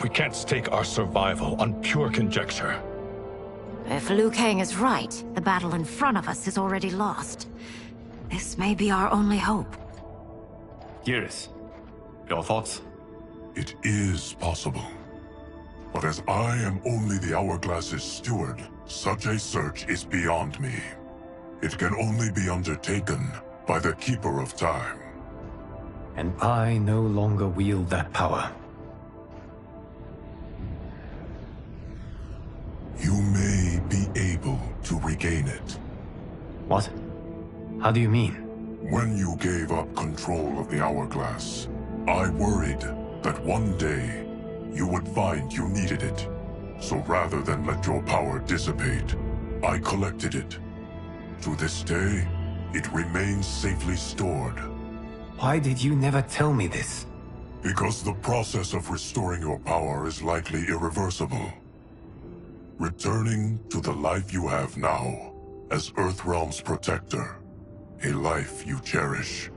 We can't stake our survival on pure conjecture. If Liu Kang is right, the battle in front of us is already lost. This may be our only hope. Geras, your thoughts? It is possible. But as I am only the Hourglass's steward, such a search is beyond me. It can only be undertaken by the Keeper of Time. And I no longer wield that power. You may be able to regain it. What? How do you mean? When you gave up control of the Hourglass, I worried that one day you would find you needed it. So rather than let your power dissipate, I collected it. To this day, it remains safely stored. Why did you never tell me this? Because the process of restoring your power is likely irreversible. Returning to the life you have now, as Earthrealm's protector, a life you cherish,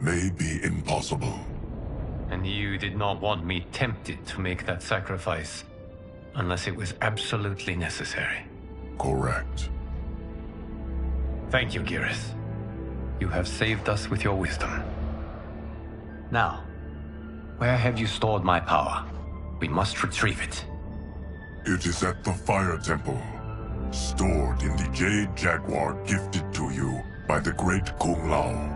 may be impossible. And you did not want me tempted to make that sacrifice, unless it was absolutely necessary. Correct. Thank you, Geras. You have saved us with your wisdom. Now, where have you stored my power? We must retrieve it. It is at the Fire Temple, stored in the Jade Jaguar gifted to you by the great Kung Lao.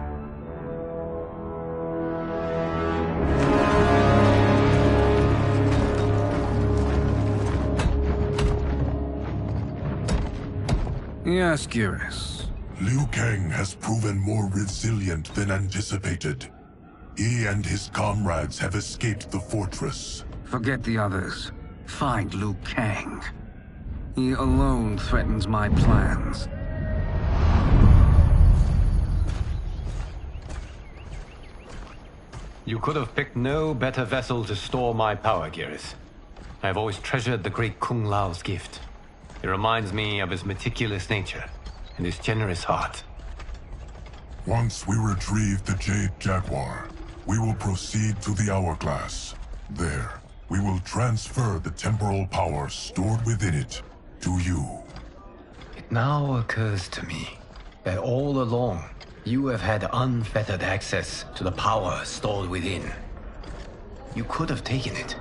Yes, Geras. Liu Kang has proven more resilient than anticipated. He and his comrades have escaped the fortress. Forget the others. Find Liu Kang. He alone threatens my plans. You could have picked no better vessel to store my power, Geras. I have always treasured the great Kung Lao's gift. It reminds me of his meticulous nature and his generous heart. Once we retrieve the Jade Jaguar, we will proceed to the Hourglass. There, we will transfer the temporal power stored within it to you. It now occurs to me that all along, you have had unfettered access to the power stored within. You could have taken it,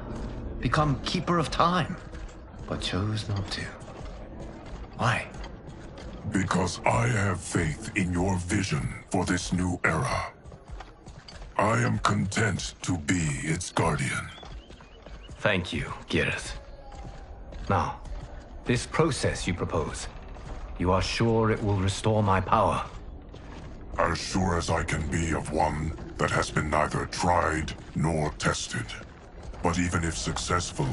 become Keeper of Time, but chose not to. Why? Because I have faith in your vision for this new era. I am content to be its guardian. Thank you, Geras. Now, this process you propose, you are sure it will restore my power? As sure as I can be of one that has been neither tried nor tested. But even if successful,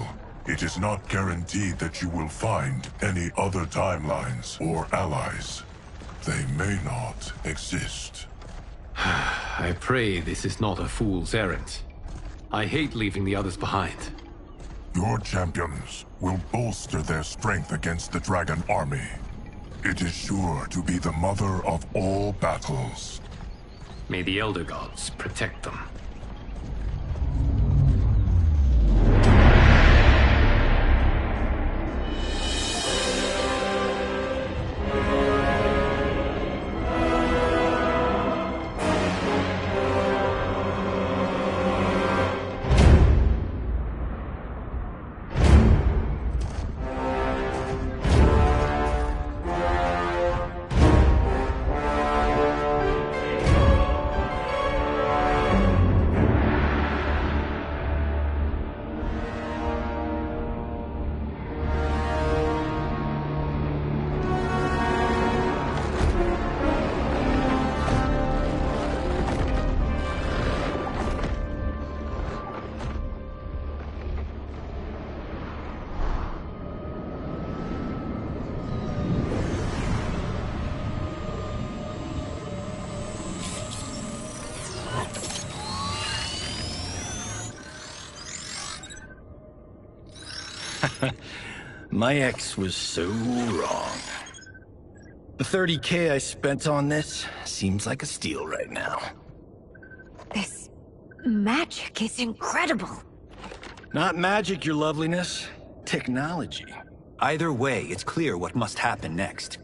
it is not guaranteed that you will find any other timelines or allies. They may not exist. I pray this is not a fool's errand. I hate leaving the others behind. Your champions will bolster their strength against the Dragon Army. It is sure to be the mother of all battles. May the Elder Gods protect them. My ex was so wrong. The 30K I spent on this seems like a steal right now. This magic is incredible. Not magic, your loveliness. Technology. Either way, it's clear what must happen next.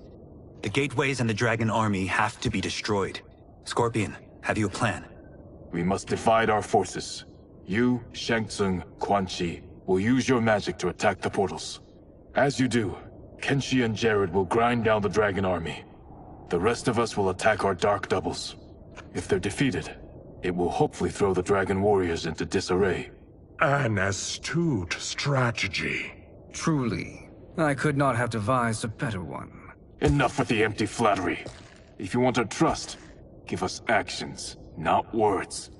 The gateways and the Dragon Army have to be destroyed. Scorpion, have you a plan? We must divide our forces. You, Shang Tsung, Quan Chi, will use your magic to attack the portals. As you do, Kenshi and Jared will grind down the Dragon Army. The rest of us will attack our Dark Doubles. If they're defeated, it will hopefully throw the Dragon Warriors into disarray. An astute strategy. Truly, I could not have devised a better one. Enough with the empty flattery. If you want our trust, give us actions, not words.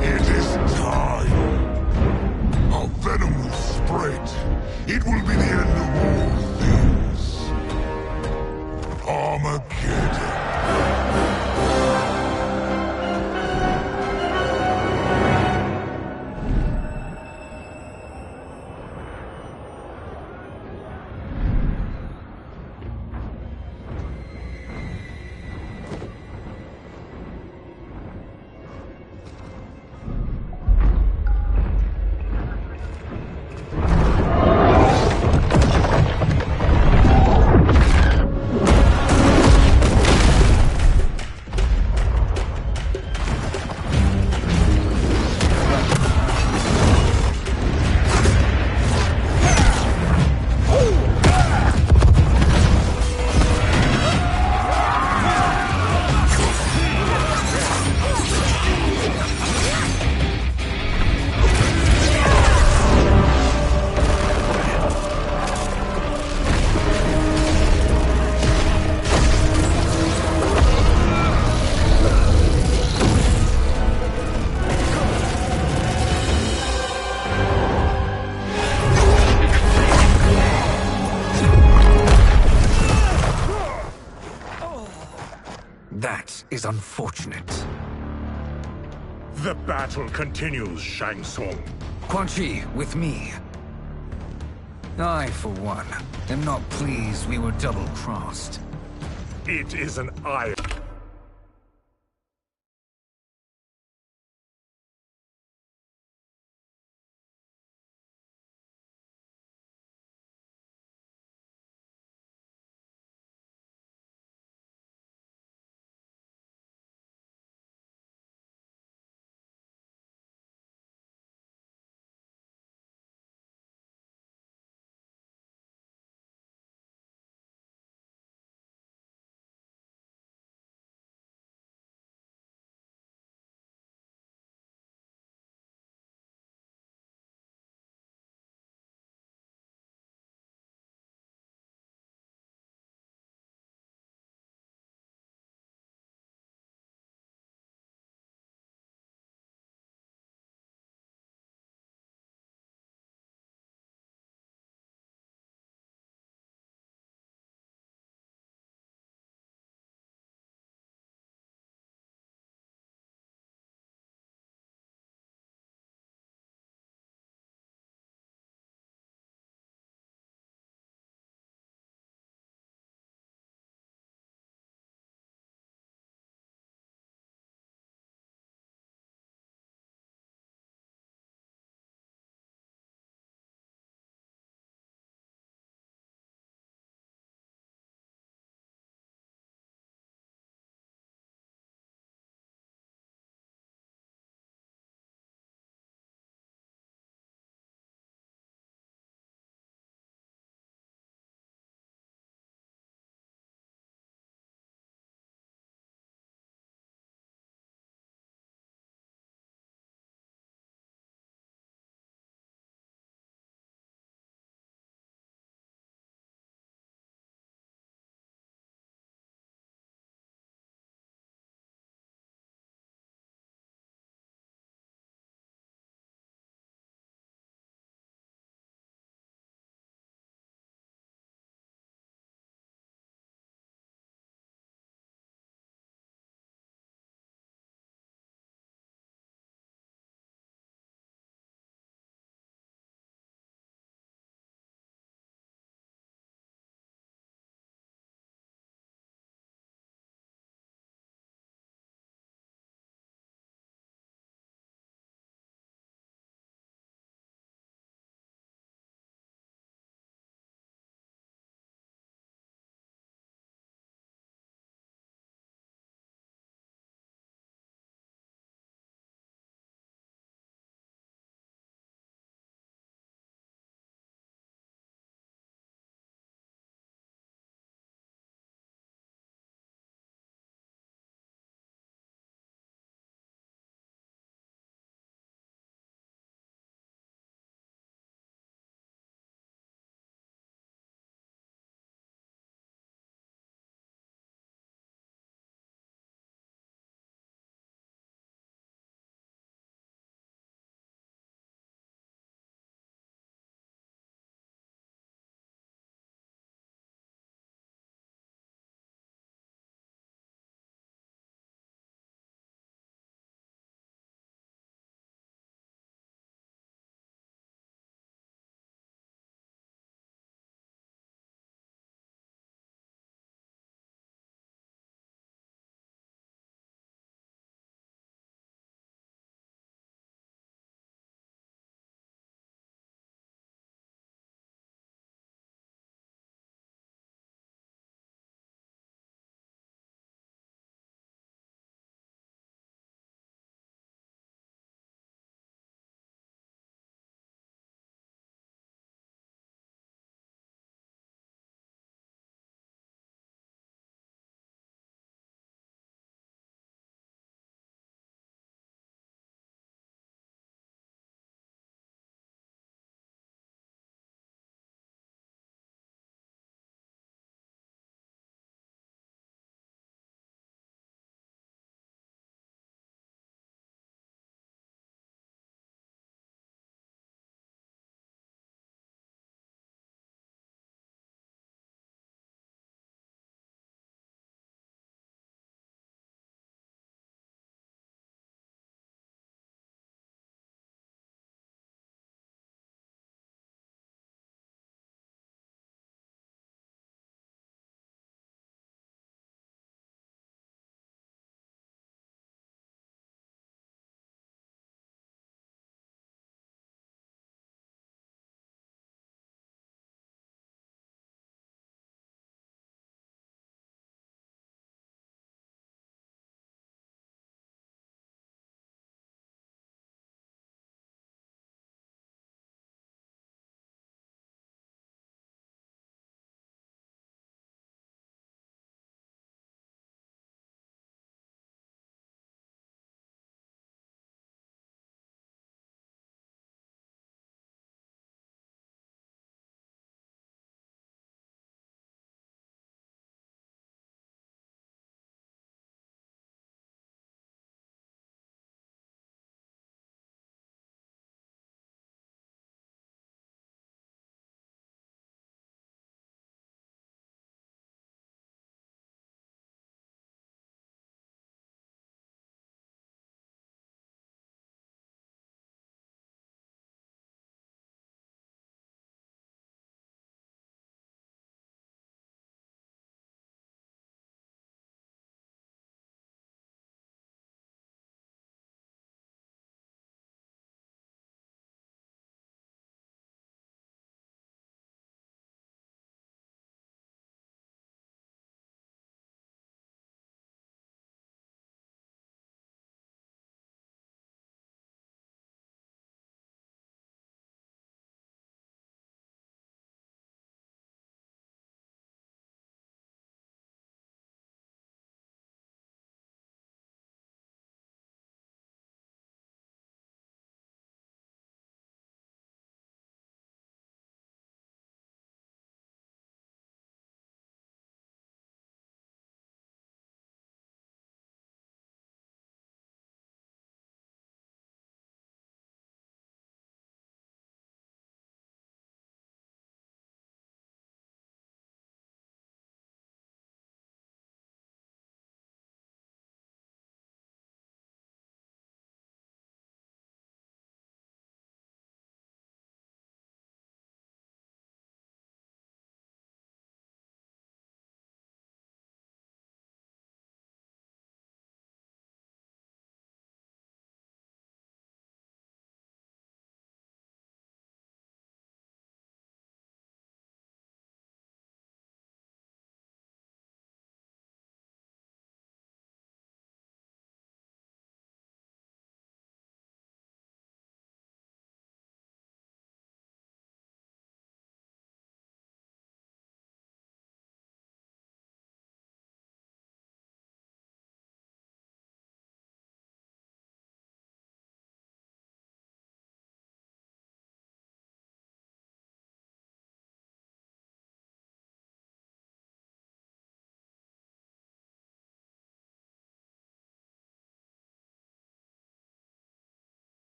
It is time. A venom will spread. It will be the end of all things. Armageddon. That is unfortunate. The battle continues, Shang Tsung. Quan Chi, with me. I, for one, am not pleased we were double-crossed. It is an ire.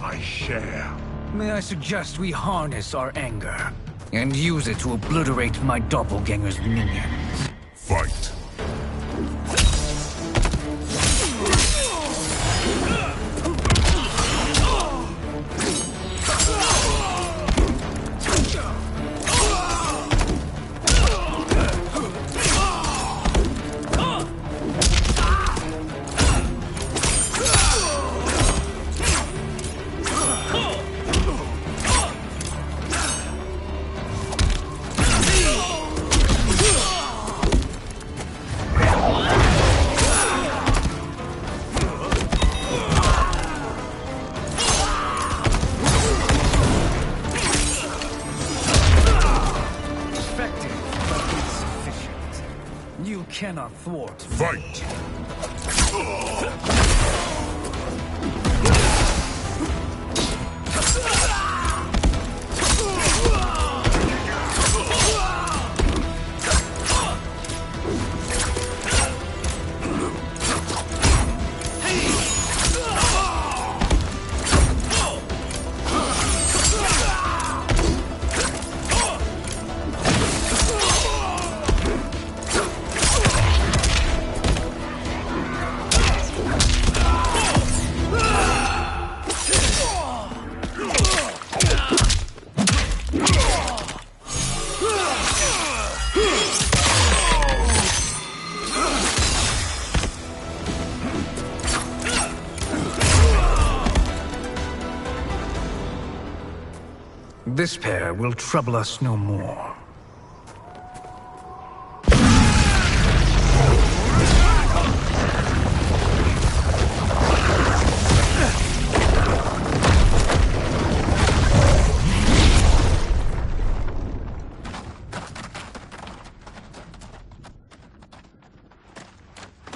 my share. May I suggest we harness our anger and use it to obliterate my doppelganger's minions? Fight. Cannot thwart. Fight! This pair will trouble us no more.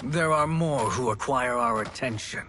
There are more who acquire our attention.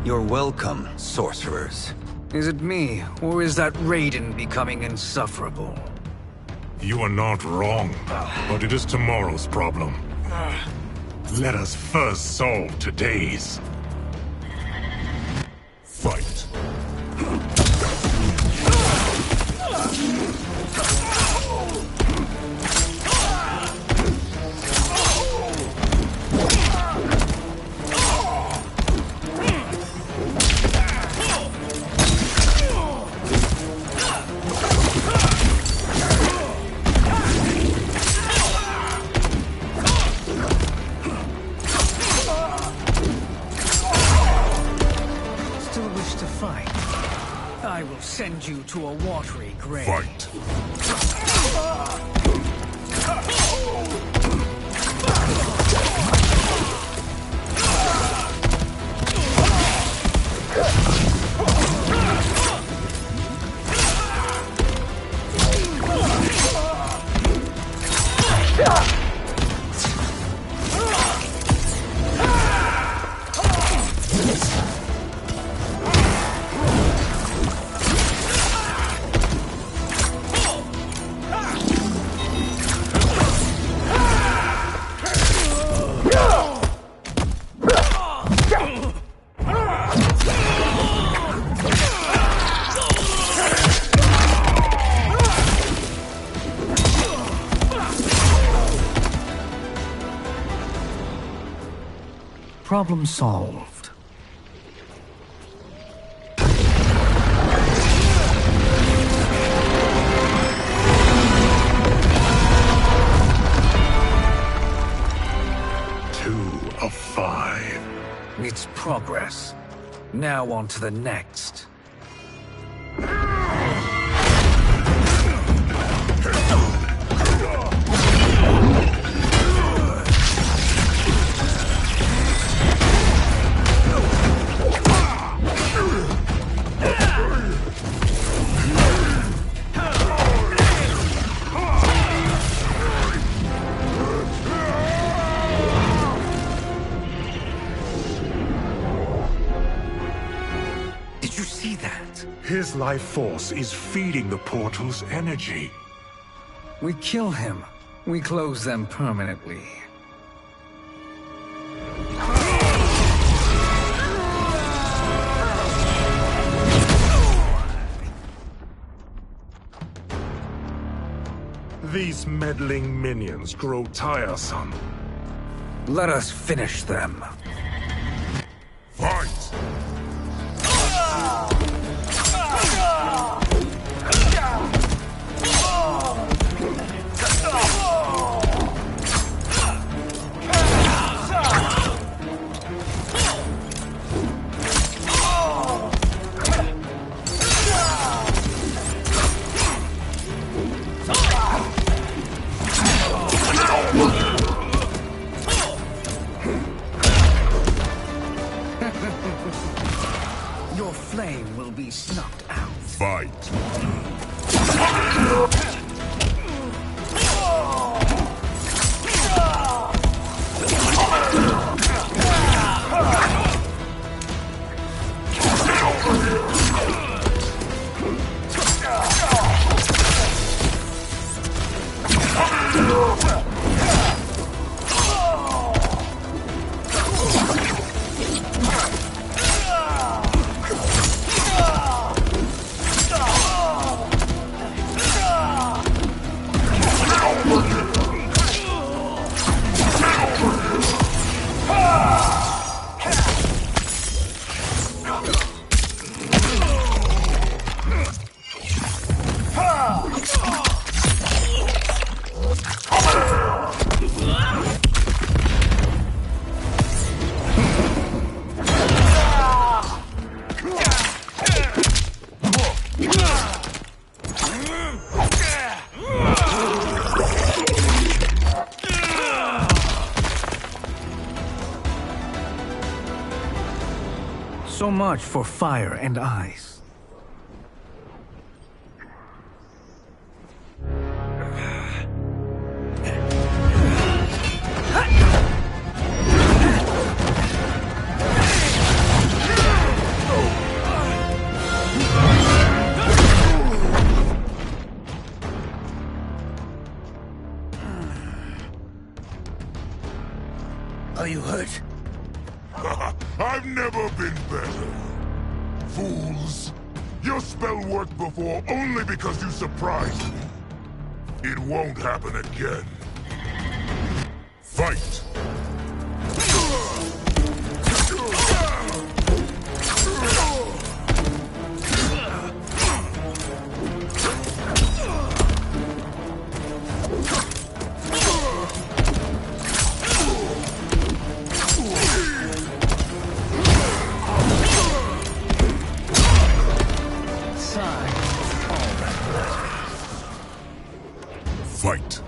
You're welcome, sorcerers. Is it me, or is that Raiden becoming insufferable? You are not wrong, but it is tomorrow's problem. Let us first solve today's. Fight. I will send you to a watery grave. Fight. Problem solved. Two of 5. It's progress. Now on to the next. this life force is feeding the portal's energy. We kill him. We close them permanently. These meddling minions grow tiresome. Let us finish them. Fight! Your flame will be snuffed out. Fight! So much for fire and ice. Are you hurt? I've never been better. Fools! Your spell worked before only because you surprised me. It won't happen again. Fight! Fight.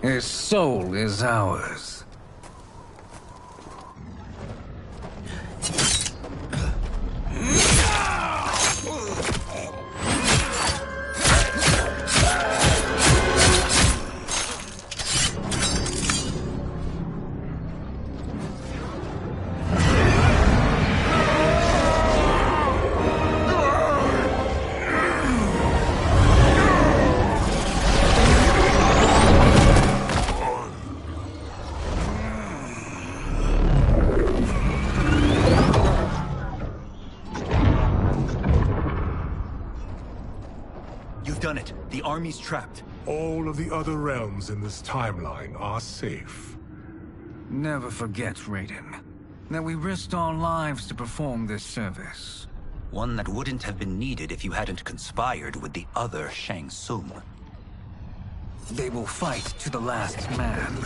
His soul is ours. Done it. The army's trapped. All of the other realms in this timeline are safe. Never forget, Raiden, that we risked our lives to perform this service. One that wouldn't have been needed if you hadn't conspired with the other Shang Tsung. They will fight to the last man.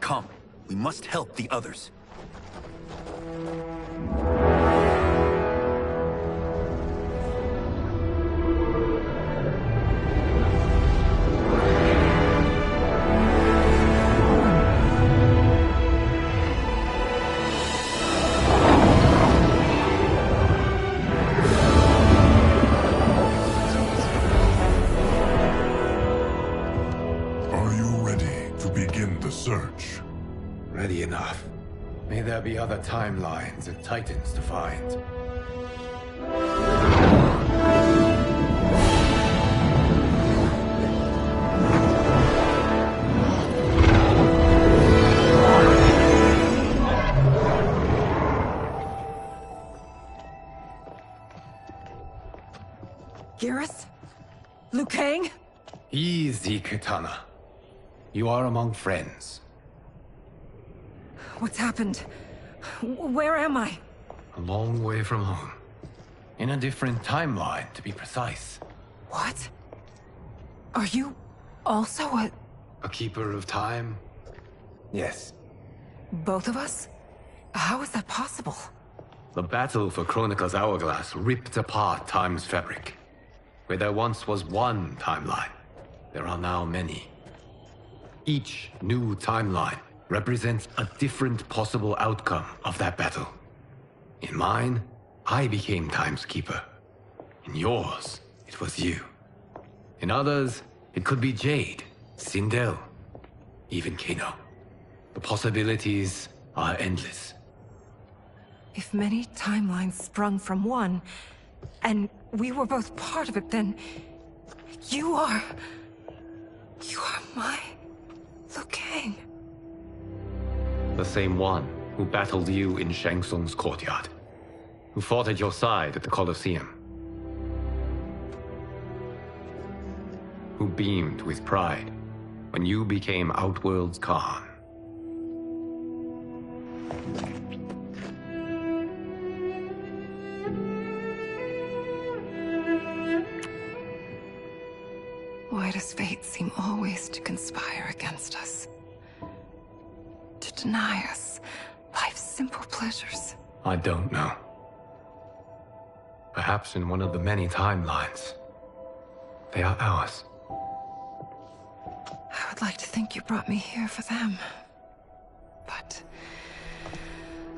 Come, we must help the others. already enough. May there be other timelines and titans to find. Garrus? Liu Kang? Easy, Kitana. You are among friends. What's happened? Where am I? A long way from home. In a different timeline, to be precise. What? Are you also a keeper of time? Yes. both of us? How is that possible? The battle for Chronica's hourglass ripped apart time's fabric. Where there once was one timeline, there are now many. Each new timeline represents a different possible outcome of that battle. In mine, I became Time's Keeper. In yours, it was you. In others, it could be Jade, Sindel, even Kano. The possibilities are endless. If many timelines sprung from one, and we were both part of it, then you are my Liu Kang. The same one who battled you in Shang Tsung's courtyard. Who fought at your side at the Colosseum. Who beamed with pride when you became Outworld's Khan. Why does fate seem always to conspire against us? To deny us life's simple pleasures? I don't know. Perhaps in one of the many timelines, they are ours. I would like to think you brought me here for them. But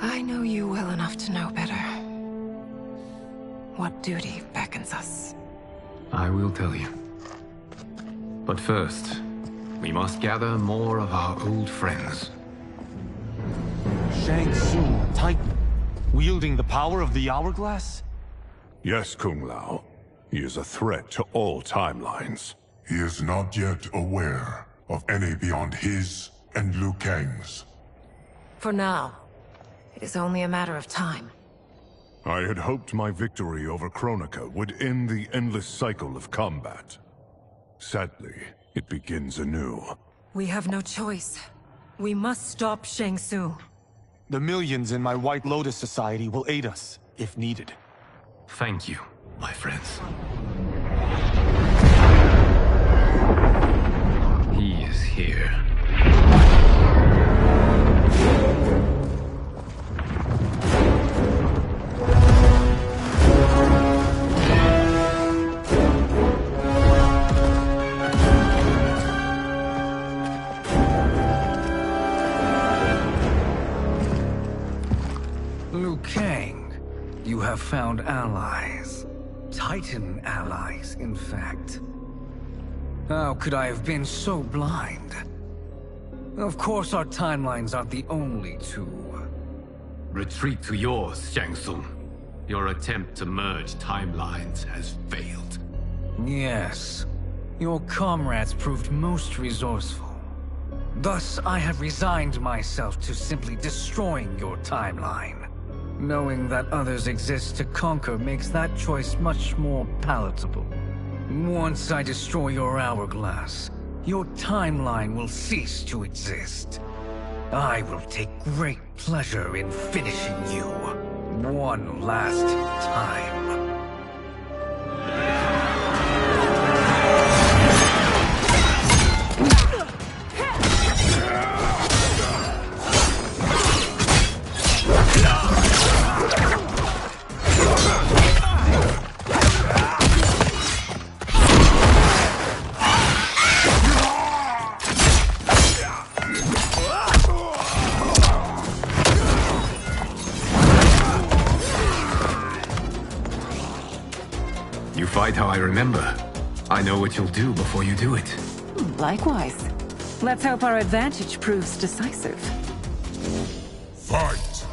I know you well enough to know better. What duty beckons us? I will tell you. But first, we must gather more of our old friends. Shang Tsung, Titan, wielding the power of the hourglass? Yes, Kung Lao. He is a threat to all timelines. He is not yet aware of any beyond his and Liu Kang's. For now, it is only a matter of time. I had hoped my victory over Kronika would end the endless cycle of combat. Sadly, it begins anew. We have no choice. We must stop Shang Tsung. The millions in my White Lotus Society will aid us, if needed. Thank you, my friends. He is here. Liu Kang, you have found allies. Titan allies, in fact. How could I have been so blind? Of course our timelines aren't the only two. Retreat to yours, Shang Tsung. Your attempt to merge timelines has failed. Yes. Your comrades proved most resourceful. Thus, I have resigned myself to simply destroying your timeline. Knowing that others exist to conquer makes that choice much more palatable. Once I destroy your hourglass, your timeline will cease to exist. I will take great pleasure in finishing you one last time. Fight how I remember. I know what you'll do before you do it. Likewise. Let's hope our advantage proves decisive. Fight!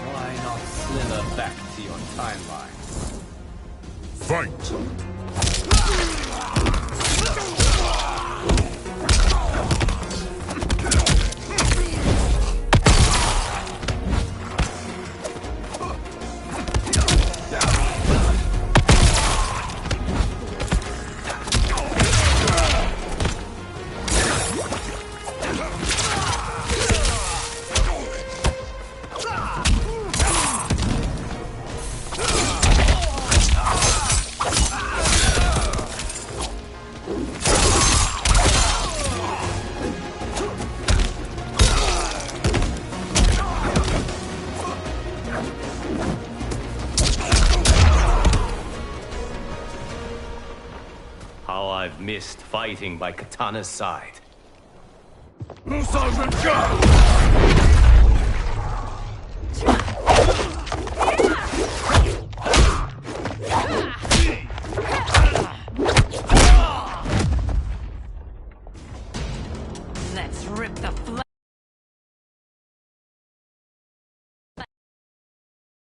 Why not slither back to your timeline? Fight! How I've missed fighting by Katana's side. Sergeant John!